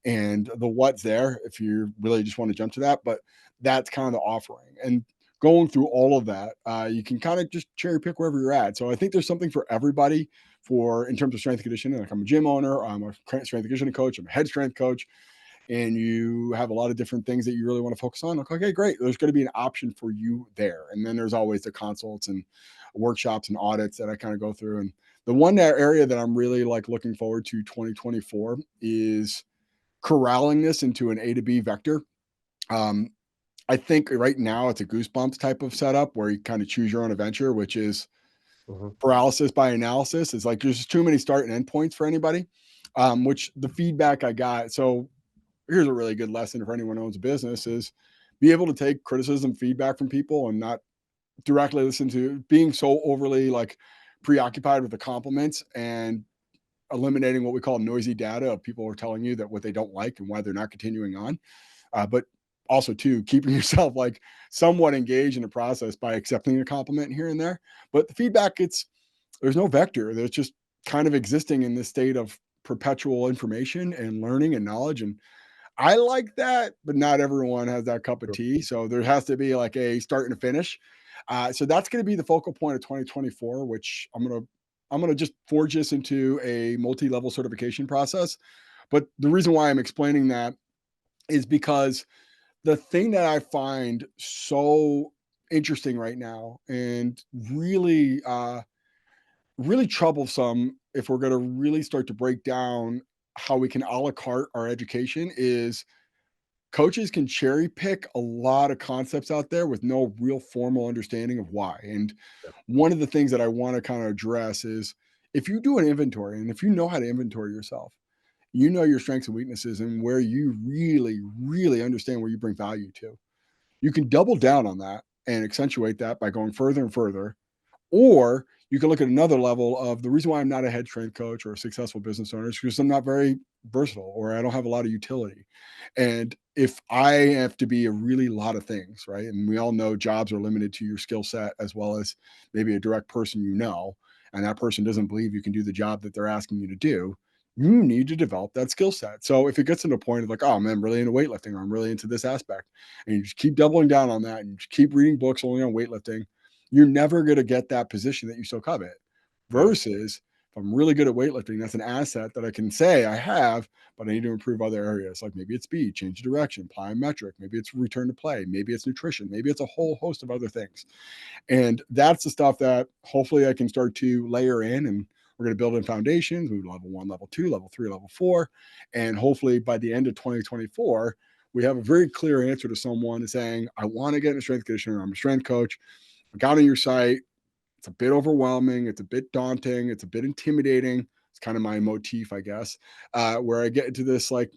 And the what's there if you really just want to jump to that. But that's kind of the offering. And going through all of that, you can kind of just cherry pick wherever you're at. So I think there's something for everybody in terms of strength and conditioning. Like, I'm a gym owner, I'm a strength and conditioning coach, I'm a head strength coach, and you have a lot of different things that you really want to focus on. Okay, great. There's going to be an option for you there. And then there's always the consults and workshops and audits that I kind of go through. And the one area that I'm really like looking forward to 2024 is corralling this into an A to B vector. I think right now it's a goosebumps type of setup where you kind of choose your own adventure, which is paralysis by analysis. It's like there's just too many start and end points for anybody, which the feedback I got. So here's a really good lesson for anyone who owns a business: is be able to take criticism, feedback from people, and not directly listen to being so overly like preoccupied with the compliments and eliminating what we call noisy data of people who are telling you that what they don't like and why they're not continuing on. But also too, keeping yourself like somewhat engaged in the process by accepting a compliment here and there. But the feedback, there's no vector. There's just kind of existing in this state of perpetual information and learning and knowledge. And I like that, but not everyone has that cup of tea. So there has to be like a start and a finish. So that's going to be the focal point of 2024, which I'm going to just forge this into a multi-level certification process. But the reason why I'm explaining that is because the thing that I find so interesting right now and really, really troublesome, if we're going to really start to break down how we can a la carte our education, is coaches can cherry pick a lot of concepts out there with no real formal understanding of why. And one of the things that I want to kind of address is, if you do an inventory and if you know how to inventory yourself, you know your strengths and weaknesses and where you really, really understand where you bring value to, you can double down on that and accentuate that by going further and further. Or you can look at another level of, the reason why I'm not a head strength coach or a successful business owner is because I'm not very versatile, or I don't have a lot of utility. And if I have to be a really lot of things, right? And we all know jobs are limited to your skill set as well as maybe a direct person, and that person doesn't believe you can do the job that they're asking you to do. You need to develop that skill set. So if it gets to the point of like, oh man, I'm really into weightlifting, or I'm really into this aspect, and you just keep doubling down on that and you just keep reading books only on weightlifting, you're never going to get that position that you so covet. Versus If I'm really good at weightlifting, that's an asset that I can say I have, but I need to improve other areas. Like maybe it's speed, change of direction, plyometric, maybe it's return to play, maybe it's nutrition, maybe it's a whole host of other things. And that's the stuff that hopefully I can start to layer in, and we're going to build in foundations. We level 1, level 2, level 3, level 4. And hopefully by the end of 2024, we have a very clear answer to someone saying, I want to get in a strength conditioner. I'm a strength coach. I got on your site. It's a bit overwhelming. It's a bit daunting. It's a bit intimidating. It's kind of my motif, I guess, where I get into this, like,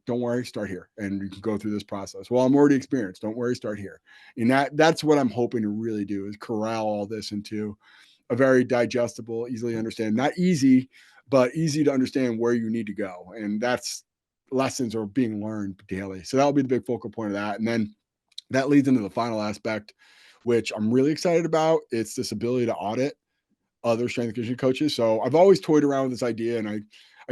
don't worry, start here. And you can go through this process. Well, I'm already experienced. Don't worry, start here. And that's what I'm hoping to really do, is corral all this into a very digestible, easily understand, not easy, but easy to understand where you need to go. And that's lessons are being learned daily. So that'll be the big focal point of that. And then that leads into the final aspect, which I'm really excited about. It's this ability to audit other strength and conditioning coaches. So I've always toyed around with this idea, and I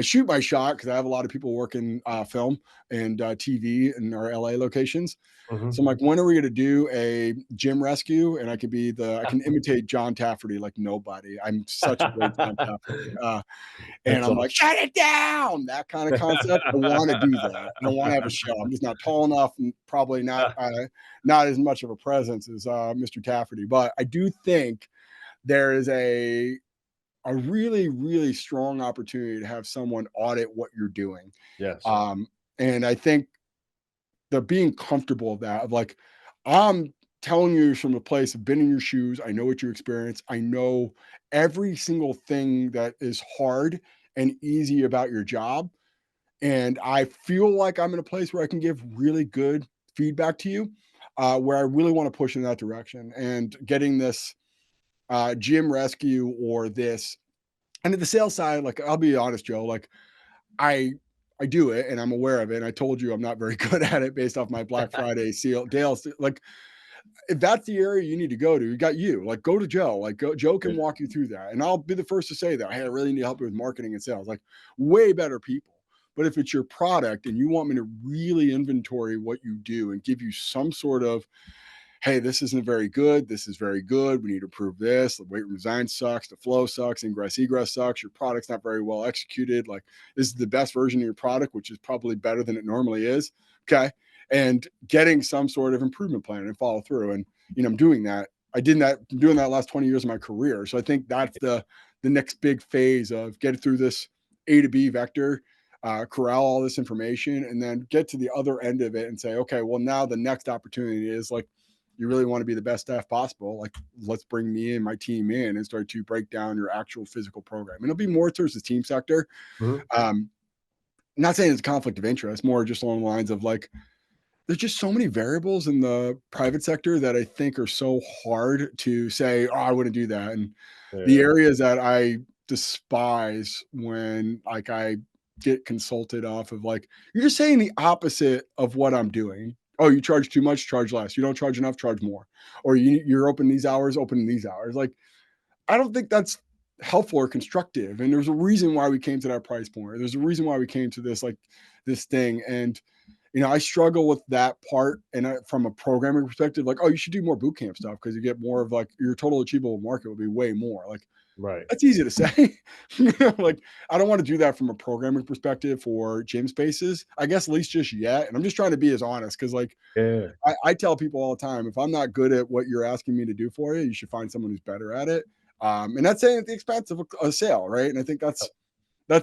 shoot my shot because I have a lot of people working film and TV in our LA locations. So I'm like, when are we going to do a gym rescue? And I can imitate John Tafferty like nobody. I'm such a great John Tafferty. And That's I'm like, awesome. shut it down, that kind of concept. I want to do that. I want to have a show. I'm just not tall enough, and probably not as much of a presence as Mr. Tafferty. But I do think there is a really, really strong opportunity to have someone audit what you're doing. Yes. And I think the being comfortable of that, of like, I'm telling you from a place of been in your shoes. I know what you experience. I know every single thing that is hard and easy about your job. And I feel like I'm in a place where I can give really good feedback to you, where I really want to push in that direction. And getting this gym rescue or this, and at the sales side, like, I'll be honest, Joe, like, I I do it and I'm aware of it. And I told you I'm not very good at it based off my Black Friday deals. Like, if that's the area you need to go to, you got you. Like, go to Joe. Like, Joe can walk you through that. And I'll be the first to say that, hey, I really need help with marketing and sales. Like, way better people. But if it's your product and you want me to really inventory what you do and give you some sort of, hey, this isn't very good. This is very good. We need to improve this. The weight room design sucks. The flow sucks. Ingress egress sucks. Your product's not very well executed. Like, this is the best version of your product, which is probably better than it normally is. Okay. And getting some sort of improvement plan and follow through. And, I'm doing that. I'm doing that last 20 years of my career. So I think that's the next big phase of getting through this A to B vector, corral all this information, and then get to the other end of it and say, okay, well, now the next opportunity is, like, you really want to be the best staff possible. Like, let's bring me and my team in and start to break down your actual physical program. And it'll be more towards the team sector. Not saying it's a conflict of interest, more just along the lines of, like, there's just so many variables in the private sector that I think are so hard to say, oh, I wouldn't do that. And the areas that I despise when, like, I get consulted off of, like, you're just saying the opposite of what I'm doing. Oh, you charge too much, charge less. You don't charge enough, charge more. Or you're open these hours, open these hours. Like, I don't think that's helpful or constructive. And there's a reason why we came to that price point. There's a reason why we came to this, like, this thing. And I struggle with that part. And from a programming perspective, like, oh, you should do more boot camp stuff because you get more of, like, your total achievable market will be way more. Like, Right. that's easy to say. Like, I don't want to do that from a programming perspective for gym spaces, I guess, at least just yet. And I'm just trying to be as honest because, like, Yeah. I tell people all the time, if I'm not good at what you're asking me to do for you, you should find someone who's better at it. And that's saying at the expense of a sale, right? And I think that's No,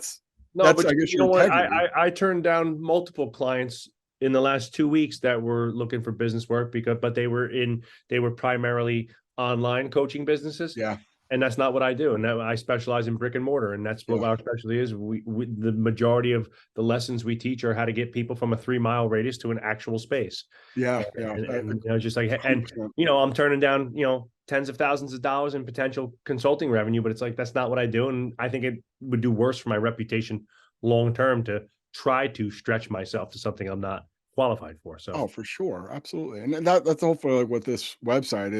but I guess you your know what? integrity. I turned down multiple clients in the last 2 weeks that were looking for business work but they were primarily online coaching businesses. Yeah, And that's not what I do. And I specialize in brick and mortar, and that's what yeah, our specialty is. We the majority of the lessons we teach are how to get people from a 3 mile radius to an actual space. yeah, yeah. And just like, and 100%. I'm turning down tens of thousands of dollars in potential consulting revenue, but it's like, that's not what I do. And I think it would do worse for my reputation long term to try to stretch myself to something I'm not qualified for. So Oh, for sure, absolutely. And that's hopefully, like, with this website,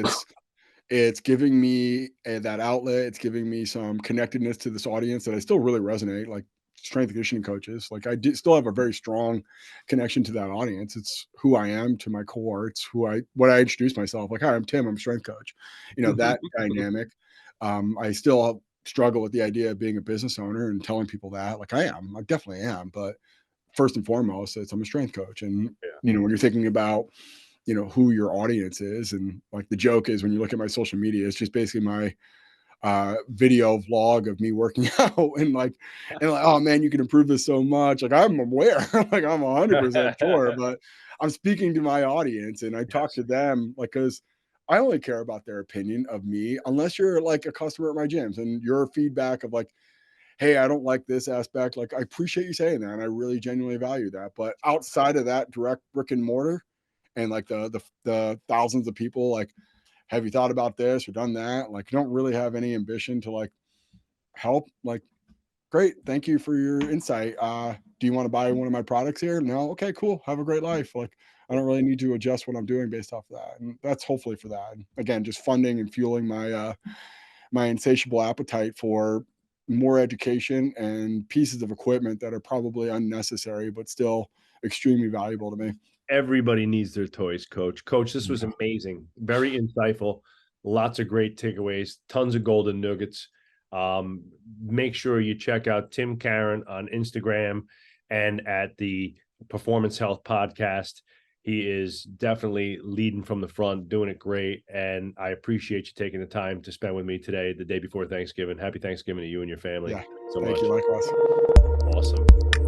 it's giving me that outlet. It's giving me some connectedness to this audience that I still really resonate, like strength and conditioning coaches. Like, still have a very strong connection to that audience. It's who I am to my core. It's what I introduce myself. Like, hi, I'm Tim. I'm a strength coach. That dynamic. I still struggle with the idea of being a business owner and telling people that. Like I definitely am. But first and foremost, I'm a strength coach. And, when you're thinking about, who your audience is, and like the joke is when you look at my social media, it's just basically my video vlog of me working out and like, oh man, you can improve this so much. Like I'm aware, like I'm 100% sure, but I'm speaking to my audience and I talk to them like, cause I only care about their opinion of me, unless you're like a customer at my gyms and your feedback of like, hey, I don't like this aspect. Like I appreciate you saying that. And I really genuinely value that. But outside of that direct brick and mortar and like the thousands of people, like, have you thought about this or done that? Like, you don't really have any ambition to like help. Like, great. Thank you for your insight. Do you want to buy one of my products here? No. Okay, cool. Have a great life. Like, I don't really need to adjust what I'm doing based off of that. And that's hopefully for that. And again, just funding and fueling my, my insatiable appetite for more education and pieces of equipment that are probably unnecessary, but still extremely valuable to me. Everybody needs their toys, Coach. Coach, this was amazing. Very insightful. Lots of great takeaways. Tons of golden nuggets. Make sure you check out Tim Caron on Instagram and at the Performance Health Podcast. He is definitely leading from the front, doing it great. And I appreciate you taking the time to spend with me today, the day before Thanksgiving. Happy Thanksgiving to you and your family. Yeah. So Thank much. you. Likewise. Awesome.